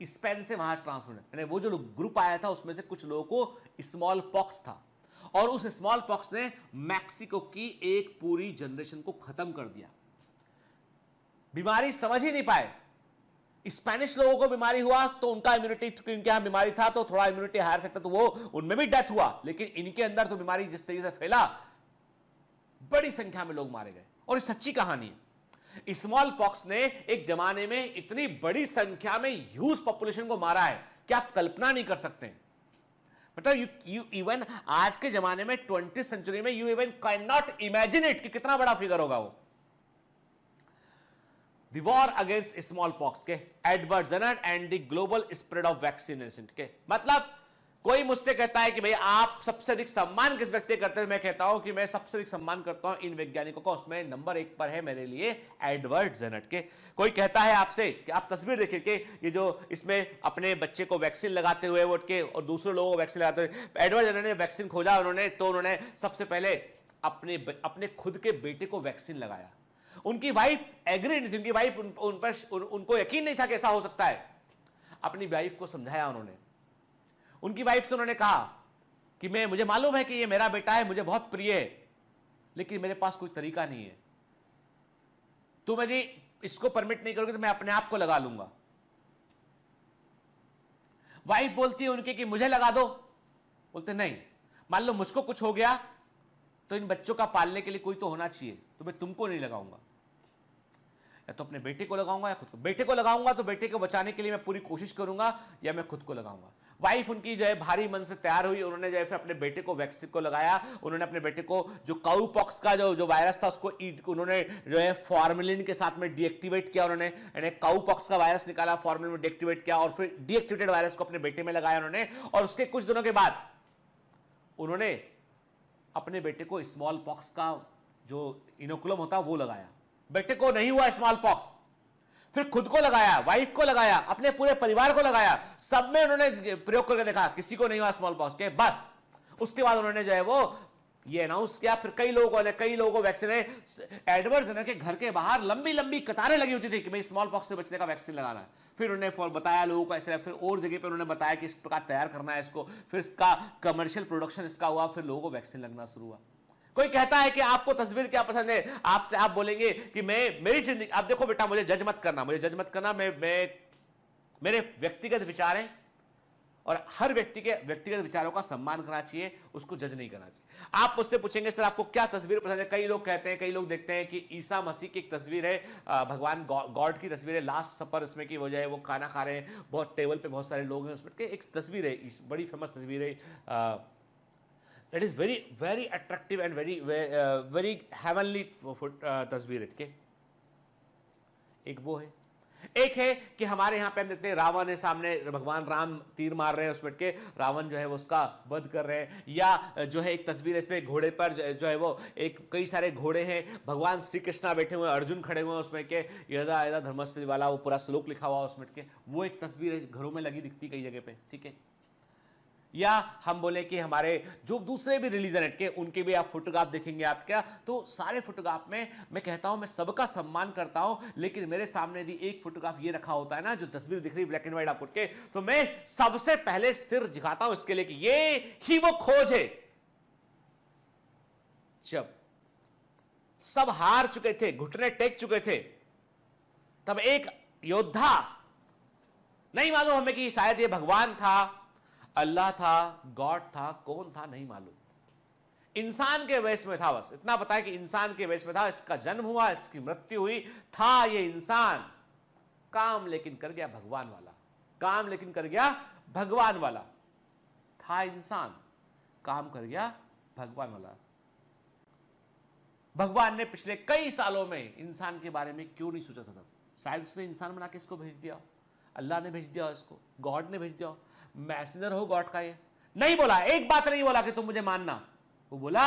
स्पेन से वहां ट्रांसमिट, यानी वो जो ग्रुप आया था उसमें से कुछ लोगों को स्मॉल पॉक्स था, और उस स्मॉल पॉक्स ने मैक्सिको की एक पूरी जनरेशन को खत्म कर दिया। बीमारी समझ ही नहीं पाए। स्पेनिश लोगों को बीमारी हुआ तो उनका इम्यूनिटी, इनके यहां बीमारी था तो थोड़ा इम्यूनिटी हायर सकता, तो वो उनमें भी डेथ हुआ, लेकिन इनके अंदर तो बीमारी जिस तरीके से फैला, बड़ी संख्या में लोग मारे गए। और ये सच्ची कहानी है। स्मॉल पॉक्स ने एक जमाने में इतनी बड़ी संख्या में ह्यूज पॉपुलेशन को मारा है कि आप कल्पना नहीं कर सकते। मतलब यू इवन आज के जमाने में 20th सेंचुरी में you even can not imagine it कि कितना बड़ा फिगर होगा वो। The war against small pox के Edward Jenner and the global spread of vaccination के, मतलब कोई मुझसे कहता है कि भाई आप सबसे अधिक सम्मान किस व्यक्ति करते हैं, मैं कहता हूं कि मैं सबसे अधिक सम्मान करता हूं इन वैज्ञानिकों का, उसमें नंबर 1 पर है मेरे लिए एडवर्ड जेनर के। कोई कहता है आपसे कि आप तस्वीर देखिए कि ये जो इसमें अपने बच्चे को वैक्सीन लगाते हुए उठ के और दूसरे लोगों को वैक्सीन लगाते हुए, एडवर्ड जेनर ने वैक्सीन खोजा, उन्होंने सबसे पहले अपने खुद के बेटे को वैक्सीन लगाया। उनकी वाइफ एग्री नहीं थी, उनकी वाइफ उनको यकीन नहीं था कि ऐसा हो सकता है। अपनी वाइफ को समझाया उन्होंने, उनकी वाइफ से उन्होंने कहा कि मुझे मालूम है कि ये मेरा बेटा है, मुझे बहुत प्रिय है, लेकिन मेरे पास कोई तरीका नहीं है, तुम यदि इसको परमिट नहीं करोगे तो मैं अपने आप को लगा लूंगा। वाइफ बोलती है उनकी कि मुझे लगा दो, बोलते नहीं, मान लो मुझको कुछ हो गया तो इन बच्चों का पालने के लिए कोई तो होना चाहिए, तो मैं तुमको नहीं लगाऊंगा, या तो अपने बेटे को लगाऊंगा या खुद को। बेटे को लगाऊंगा तो बेटे को बचाने के लिए मैं पूरी कोशिश करूंगा, या मैं खुद को लगाऊंगा। वाइफ उनकी जो है भारी मन से तैयार हुई, उन्होंने जो है फिर अपने बेटे को वैक्सीन को लगाया। उन्होंने अपने बेटे को जो काउ पॉक्स का जो वायरस था उसको उन्होंने जो है फॉर्मेलिन के साथ में डीएक्टिवेट किया। उन्होंने यानी काउ पॉक्स का वायरस निकाला, फॉर्मेलिन में डीएक्टिवेट किया, और फिर डीएक्टिवेटेड वायरस को अपने बेटे में लगाया उन्होंने। और उसके कुछ दिनों के बाद उन्होंने अपने बेटे को स्मॉल पॉक्स का जो इनोकुलम होता वो लगाया। बेटे को नहीं हुआ स्मॉल पॉक्स, फिर खुद को लगाया, वाइफ को लगाया, अपने पूरे परिवार को लगाया, सब में उन्होंने प्रयोग करके देखा, किसी को नहीं हुआ स्मॉल पॉक्स के। बस उसके बाद उन्होंने जो है वो ये अनाउंस किया, फिर कई लोगों को वैक्सीन है। एडवर्ड जेनर के घर के बाहर लंबी लंबी कतारें लगी होती थी कि भाई स्मॉल पॉक्स से बचने का वैक्सीन लगाना है। फिर उन्होंने बताया लोगों को ऐसे, फिर और जगह पे उन्होंने बताया कि इस प्रकार तैयार करना है इसको, फिर इसका कमर्शियल प्रोडक्शन इसका हुआ, फिर लोगों को वैक्सीन लगना शुरू हुआ। कोई कहता है कि आपको तस्वीर क्या पसंद है, आपसे आप बोलेंगे कि मेरी जिंदगी, आप देखो बेटा मुझे जज मत करना, मेरे व्यक्तिगत विचार हैं, और हर व्यक्ति के व्यक्तिगत विचारों का सम्मान करना चाहिए, उसको जज नहीं करना चाहिए। आप मुझसे पूछेंगे सर आपको क्या तस्वीर पसंद है, कई लोग कहते हैं, कई लोग देखते हैं कि ईसा मसीह की एक तस्वीर है, भगवान गॉड की तस्वीर है, लास्ट सपर, इसमें की वो जो है वो खाना खा रहे हैं, बहुत टेबल पे बहुत सारे लोग हैं, उसमें एक तस्वीर है, बड़ी फेमस तस्वीर है, that is very attractive and very heavenly तस्वीर है। एक वो है। एक है कि हमारे यहां पे हम देखते हैं रावण है, सामने भगवान राम तीर मार रहे हैं, उस बैठ के रावण जो है वो उसका वध कर रहे हैं। या जो है एक तस्वीर है, इसमें घोड़े पर जो है वो एक कई सारे घोड़े हैं, भगवान श्री कृष्णा बैठे हुए हैं, अर्जुन खड़े हुए हैं उसमें के यदा यदा धर्मस्य वाला वो पूरा श्लोक लिखा हुआ उसमें के, वो एक तस्वीर है, घरों में लगी दिखती कई जगह पे, ठीक है। या हम बोले कि हमारे जो दूसरे भी रिलीजन है के उनके भी आप फोटोग्राफ देखेंगे आप क्या, तो सारे फोटोग्राफ में मैं कहता हूं मैं सबका सम्मान करता हूं, लेकिन मेरे सामने यदि एक फोटोग्राफ ये रखा होता है ना, जो तस्वीर दिख रही ब्लैक एंड व्हाइट आपको के, तो मैं सबसे पहले सिर झुकाता हूं इसके लिए कि ये ही वो खोज है। जब सब हार चुके थे, घुटने टेक चुके थे, तब एक योद्धा, नहीं मालूम हमें कि शायद ये भगवान था, अल्लाह था, गॉड था, कौन था नहीं मालूम, इंसान के वेश में था, बस इतना पता है कि इंसान के वेश में था, इसका जन्म हुआ, इसकी मृत्यु हुई, था ये इंसान, काम लेकिन कर गया भगवान वाला, काम लेकिन कर गया भगवान वाला, था इंसान, काम कर गया भगवान वाला। भगवान ने पिछले कई सालों में इंसान के बारे में क्यों नहीं सोचा था तब? शायद उसने इंसान बना के इसको भेज दिया, अल्लाह ने भेज दिया इसको, गॉड ने भेज दिया, मैसेंजर हो गॉड का। ये नहीं बोला, एक बात नहीं बोला कि तुम मुझे मानना, वो बोला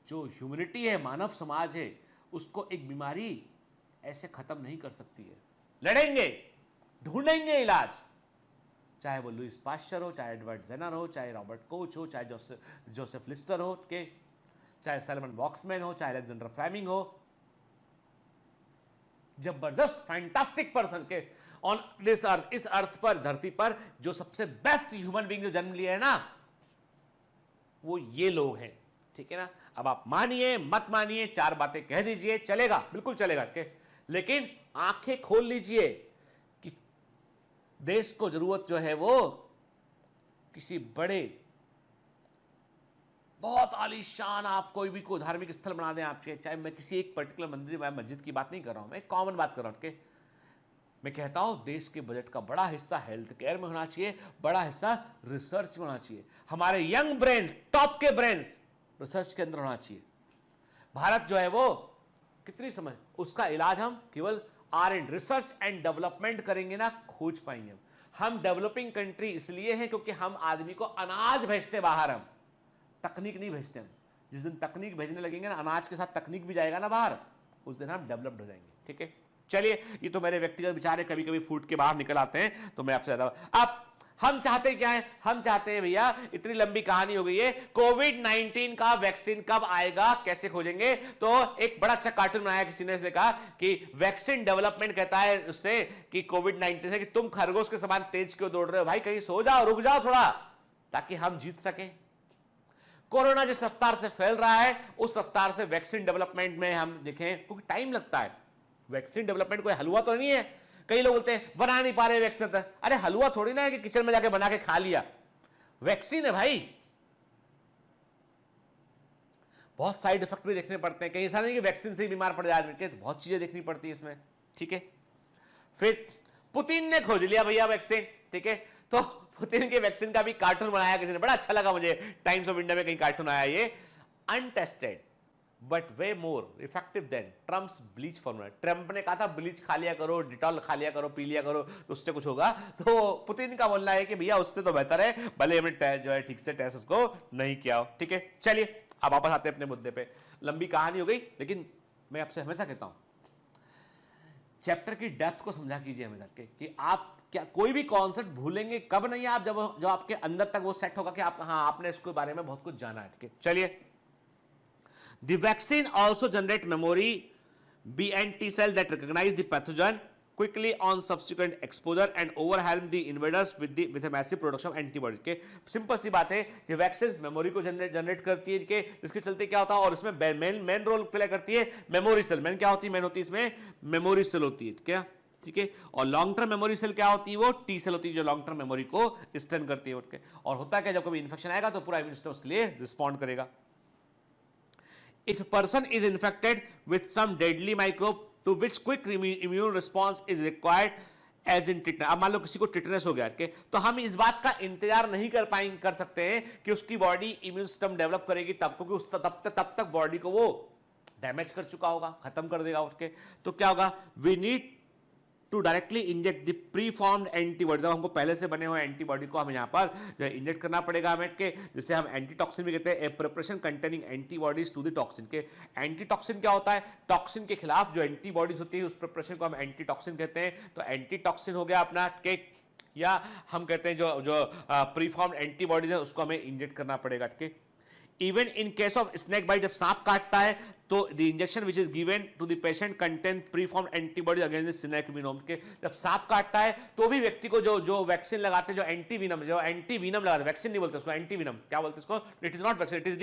जो ह्यूमैनिटी है, मानव समाज है, उसको एक बीमारी ऐसे खत्म नहीं कर सकती है, लड़ेंगे, ढूंढेंगे इलाज, चाहे वो लुईस पाश्चर हो, चाहे एडवर्ड जेनर हो, चाहे रॉबर्ट कोच हो, चाहे जोसेफ लिस्टर हो के, चाहे सैलमन वॉक्समैन हो, चाहे अलेक्जेंडर फ्लेमिंग हो, जबरदस्त फैंटास्टिक पर्सन के ऑन दिस अर्थ, इस अर्थ पर, धरती पर जो सबसे बेस्ट ह्यूमन बीइंग जो जन्म लिए है ना, वो ये लोग हैं, ठीक है ना। अब आप मानिए मत मानिए, चार बातें कह दीजिए, चलेगा, बिल्कुल चलेगा, ठीक है, लेकिन आंखें खोल लीजिए कि देश को जरूरत जो है वो किसी बड़े बहुत आलीशान, आप कोई भी कोई धार्मिक स्थल बना दें आपके, चाहे मैं किसी एक पर्टिकुलर मंदिर या मस्जिद की बात नहीं कर रहा हूं, मैं कॉमन बात कर रहा हूं, ठीक, मैं कहता हूं देश के बजट का बड़ा हिस्सा हेल्थ केयर में होना चाहिए, बड़ा हिस्सा रिसर्च में होना चाहिए, हमारे यंग ब्रेन, टॉप के ब्रेन्स रिसर्च के अंदर होना चाहिए। भारत जो है वो कितनी समझ, उसका इलाज हम केवल R&D, रिसर्च एंड डेवलपमेंट करेंगे ना, खोज पाएंगे। हम डेवलपिंग कंट्री इसलिए हैं क्योंकि हम आदमी को अनाज भेजते बाहर, हम तकनीक नहीं भेजते। हम जिस दिन तकनीक भेजने लगेंगे ना, अनाज के साथ तकनीक भी जाएगा ना बाहर, उस दिन हम डेवलप्ड हो जाएंगे, ठीक है। चलिए, ये तो मेरे व्यक्तिगत विचार है, कभी कभी फूट के बाहर निकल आते हैं, तो मैं आपसे ज्यादा, अब हम चाहते क्या है, हम चाहते हैं भैया, इतनी लंबी कहानी हो गई है, कोविड-19 का वैक्सीन कब आएगा, कैसे खोजेंगे। तो एक बड़ा अच्छा कार्टून बनाया किसी ने, इसने कहा कि वैक्सीन डेवलपमेंट कहता है उससे कि कोविड-19 से कि तुम खरगोश के समान तेज क्यों दौड़ रहे हो भाई, कहीं सो जाओ, रुक जाओ थोड़ा, ताकि हम जीत सकें। कोरोना जिस रफ्तार से फैल रहा है, उस रफ्तार से वैक्सीन डेवलपमेंट में हम देखें, क्योंकि टाइम लगता है, वैक्सीन डेवलपमेंट कोई हलवा तो नहीं है। कई लोग बोलते हैं बना नहीं पा रहे वैक्सीन, अरे हलवा थोड़ी ना है कि किचन में जाके बना के खा लिया, वैक्सीन है भाई, बहुत साइड इफेक्ट भी देखने पड़ते हैं, कहीं ऐसा नहीं कि वैक्सीन से ही बीमार पड़ जाए आदमी, तो बहुत चीजें देखनी पड़ती है इसमें, ठीक है। फिर पुतिन ने खोज लिया भैया वैक्सीन, ठीक है, तो पुतिन के वैक्सीन का भी कार्टून बनाया किसी ने, बड़ा अच्छा लगा मुझे, टाइम्स ऑफ इंडिया में कहीं कार्टून आया, ये untested but way more effective than Trump's bleach formula. Trump ने कहा था ब्लीच खा लिया करो, डिटॉल खा लिया करो, पी लिया करो, तो उससे कुछ होगा, तो पुतिन का बोलना है कि भैया उससे तो बेहतर है, भले हमने जो है ठीक से टेस्ट उसको नहीं किया हो, ठीक है। चलिए अब वापस आते हैं अपने मुद्दे पे, लंबी कहानी हो गई, लेकिन मैं आपसे हमेशा कहता हूं चैप्टर की डेप्थ को समझा कीजिए हमेशा कि आप क्या कोई भी कॉन्सेप्ट भूलेंगे कब नहीं, आप जब आपके अंदर तक वो सेट होगा कि आप हाँ आपने इसके बारे में बहुत कुछ जाना है, ठीक है। चलिए, the vaccine also generate memory B and T cell that recognize the pathogen quickly on subsequent exposure and overwhelm the invaders with a massive production of antibody। के सिंपल सी बात है कि वैक्सीन मेमोरी को जनरेट करती है, कि जिसके चलते क्या होता है, और इसमें मेन रोल प्ले करती है मेमोरी सेल। मेन क्या होती है, मेन होती है इसमें मेमोरी सेल होती है, क्या, ठीक है। और लॉन्ग टर्म मेमोरी सेल क्या होती है, वो टी सेल होती है, जो लॉन्ग टर्म मेमोरी को स्टैंड करती है। और होता है क्या, जब कभी इन्फेक्शन आएगा तो पूरा इम्यून सिस्टम उसके लिए रिस्पॉन्ड करेगा। If a person is infected with some deadly microbe to which quick immune response is required as in tetanus, अब मान लो किसी को टिटनेस हो गया, तो हम इस बात का इंतजार नहीं कर सकते हैं कि उसकी बॉडी इम्यून सिस्टम डेवलप करेगी तब, क्योंकि तब तक बॉडी को वो डैमेज कर चुका होगा, खत्म कर देगा उठ के। तो क्या होगा, we need to directly inject the preformed antibody, जब हमको पहले से बने हुए एंटीबॉडी को हम यहाँ पर जो है इंजेक्ट करना पड़ेगा हमें के, जिसे हम एंटीटॉक्सिन भी कहते हैं, a preparation containing antibodies to the toxin के। एंटीटॉक्सिन क्या होता है? टॉक्सिन के खिलाफ जो एंटीबॉडीज होती है उस प्रिपरेशन को हम एंटीटॉक्सिन कहते हैं। तो एंटीटॉक्सिन हो गया अपना के, या हम कहते हैं जो प्रीफॉर्म्ड एंटीबॉडीज है उसको हमें इंजेक्ट करना पड़ेगा के। Even in case of snake bite, जब सांप काटता है तो the injection which is given to the patient contain preformed antibody against the snake venom के। जब सांप काटता है तो भी व्यक्ति को जो वैक्सीन लगाते हैं, जो एंटीवीनम लगाते हैं, वैक्सीन नहीं बोलते उसको, एंटीवीनम क्या बोलते हैं उसको? It is not vaccine, it is the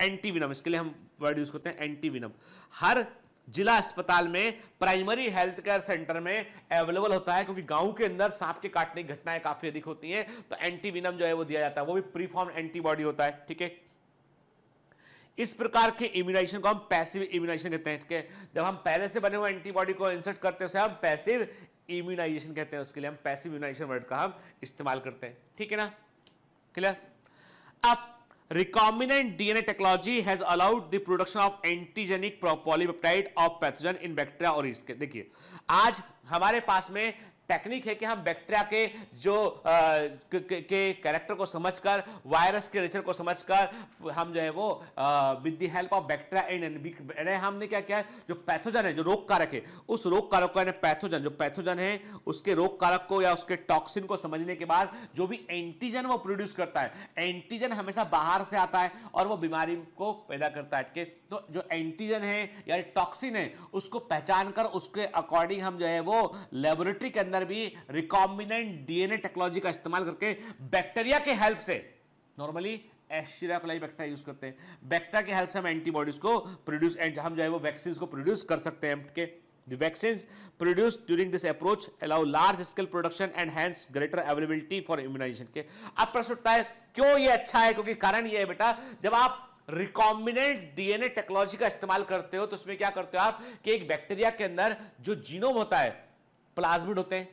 antivenom, इसके लिए हम वर्ड यूज करते हैं एंटीवीनम। हर जिला अस्पताल में, प्राइमरी हेल्थ केयर सेंटर में अवेलेबल होता है, क्योंकि गांव के अंदर सांप के काटने की घटनाएं काफी अधिक होती हैं, तो एंटीवीनम जो है वो दिया जाता है, वो भी प्रीफॉर्म एंटीबॉडी होता है, ठीक है। इस प्रकार के इम्यूनाइजेशन को हम पैसिव इम्यूनाइजेशन कहते हैं, ठीक है। जब हम पहले से बने हुए एंटीबॉडी को इंसर्ट करते हैं उसे हम पैसिव इम्यूनाइजेशन कहते हैं, उसके लिए हम पैसिव इम्यूनाइजेशन वर्ड का हम इस्तेमाल करते हैं, ठीक है ना, क्लियर। अब recombinant DNA technology has allowed the production of antigenic polypeptide of pathogen in bacteria और yeast के। देखिए आज हमारे पास में टेक्निक है कि हम बैक्टीरिया के जो के कैरेक्टर को समझकर, वायरस के नेचर को समझकर हम जो है वो with the help of bacteria and हमने क्या किया है, जो पैथोजन है, जो रोग कारक है, उस रोग कारक को, पैथोजन, जो पैथोजन है उसके रोग कारक को या उसके टॉक्सिन को समझने के बाद जो भी एंटीजन वो प्रोड्यूस करता है, एंटीजन हमेशा बाहर से आता है और वो बीमारी को पैदा करता है, तो जो एंटीजन है या टॉक्सिन है उसको पहचान कर उसके अकॉर्डिंग हम जो है वो लेबोरेटरी के अंदर भी रिकॉम्बिनेंट डीएनए टेक्नोलॉजी का इस्तेमाल करके बैक्टीरिया के हेल्प से, normally Escherichia coli bacteria use करते हैं, बैक्टीरिया के हेल्प से हम एंटीबॉडीज को प्रोड्यूस, हम जो है वो वैक्सीन को प्रोड्यूस कर सकते हैं के। The vaccines produced during this approach allow large scale production and hence greater availability for immunization के। अब प्रश्न उठता है क्यों ये अच्छा है? क्योंकि कारण ये है बेटा, जब आप रिकॉम्बिनेंट डीएनए टेक्नोलॉजी का इस्तेमाल करते हो तो उसमें क्या करते हो आप कि एक बैक्टीरिया के अंदर जो जीनोम होता है, प्लाज्मिड होते हैं,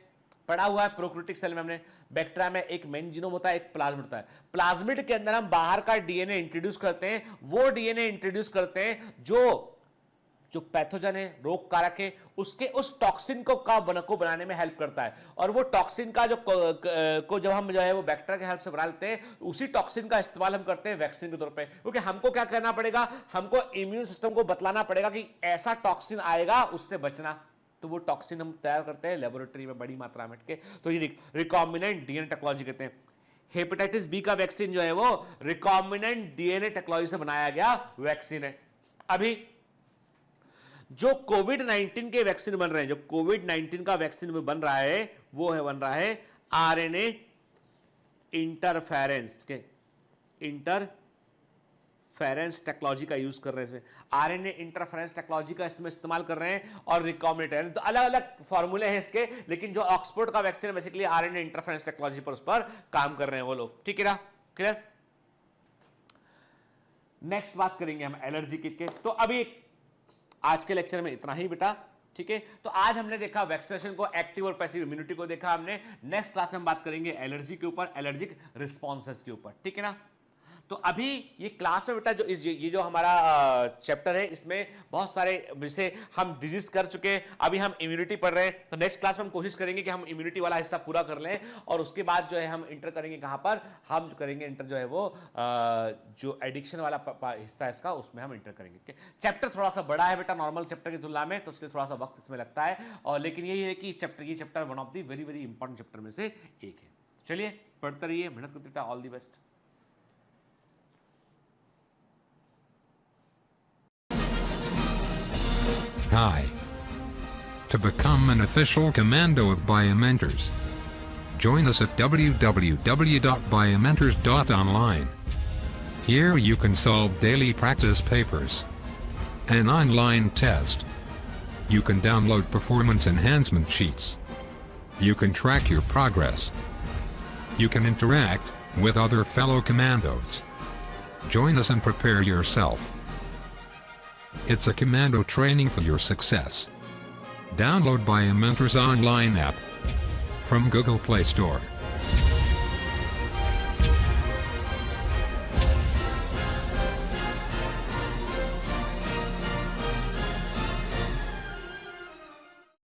पढ़ा हुआ है प्रोकैरियोटिक सेल में हमने, बैक्टीरिया में एक मेन जीनोम होता है, एक प्लाज्मिड होता है। प्लाज्मिड के अंदर हम बाहर का डीएनए इंट्रोड्यूस करते हैं, वो डीएनए इंट्रोड्यूस करते हैं जो पैथोजन है, रोग कारक है, उसके उस टॉक्सिन को बनाने में हेल्प करता है, और वो टॉक्सिन का को जब हम जो है वो बैक्टीरिया के हेल्प से बना लेते हैं, उसी टॉक्सिन का इस्तेमाल हम करते हैं वैक्सीन के तौर पे। क्योंकि हमको क्या करना पड़ेगा, हमको इम्यून सिस्टम को बतलाना पड़ेगा कि ऐसा टॉक्सिन आएगा, उससे बचना, तो वो टॉक्सिन हम तैयार करते हैं लेबोरेटरी में बड़ी मात्रा में के, तो ये रिकॉम्बिनेंट डीएनए टेक्नोलॉजी कहते हैं। हेपेटाइटिस बी का वैक्सीन जो है वो रिकॉम्बिनेंट डीएनए टेक्नोलॉजी से बनाया गया वैक्सीन है। अभी जो कोविड-19 के वैक्सीन बन रहे हैं, जो कोविड-19 का वैक्सीन में बन रहा है वो है बन रहा है आरएनए इंटरफेरेंस के, इंटरफेरेंस टेक्नोलॉजी का यूज कर रहे हैं, इसमें आरएनए इंटरफेरेंस टेक्नोलॉजी का इसमें इस्तेमाल कर रहे हैं, और रिकॉम्बिनेंट, तो अलग अलग फॉर्मूले हैं इसके, लेकिन जो ऑक्सफोर्ड का वैक्सीन है बेसिकली आरएनए इंटरफेरेंस टेक्नोलॉजी पर उस पर काम कर रहे हैं वो लोग, ठीक है ना, क्लियर। नेक्स्ट बात करेंगे हम एलर्जी के। तो अभी आज के लेक्चर में इतना ही बेटा, ठीक है। तो आज हमने देखा वैक्सीनेशन को, एक्टिव और पैसिव इम्यूनिटी को देखा हमने। नेक्स्ट क्लास में हम बात करेंगे एलर्जी के ऊपर, एलर्जिक रिस्पॉन्सेस के ऊपर, ठीक है ना। तो अभी ये क्लास में बेटा जो ये जो हमारा चैप्टर है, इसमें बहुत सारे विषय हम डिजीज कर चुके हैं, अभी हम इम्यूनिटी पढ़ रहे हैं। तो नेक्स्ट क्लास में हम कोशिश करेंगे कि हम इम्यूनिटी वाला हिस्सा पूरा कर लें, और उसके बाद जो है हम इंटर करेंगे कहाँ पर, हम करेंगे इंटर जो है वो जो एडिक्शन वाला हिस्सा है इसका, उसमें हम इंटर करेंगे। चैप्टर थोड़ा सा बड़ा है बेटा नॉर्मल चैप्टर की तुलना में, तो इसलिए थोड़ा सा वक्त इसमें लगता है, और लेकिन यही है कि ये chapter one of the very very important chapter में से एक है। चलिए पढ़ते रहिए, मेहनत करते रहिए, all the best.
Hi. To become an official commando of Biomentors, join us at www.biomentors.online. Here you can solve daily practice papers, an online test. You can download performance enhancement sheets. You can track your progress. You can interact with other fellow commandos. Join us and prepare yourself. It's a commando training for your success. Download Biomentors online app from Google Play Store.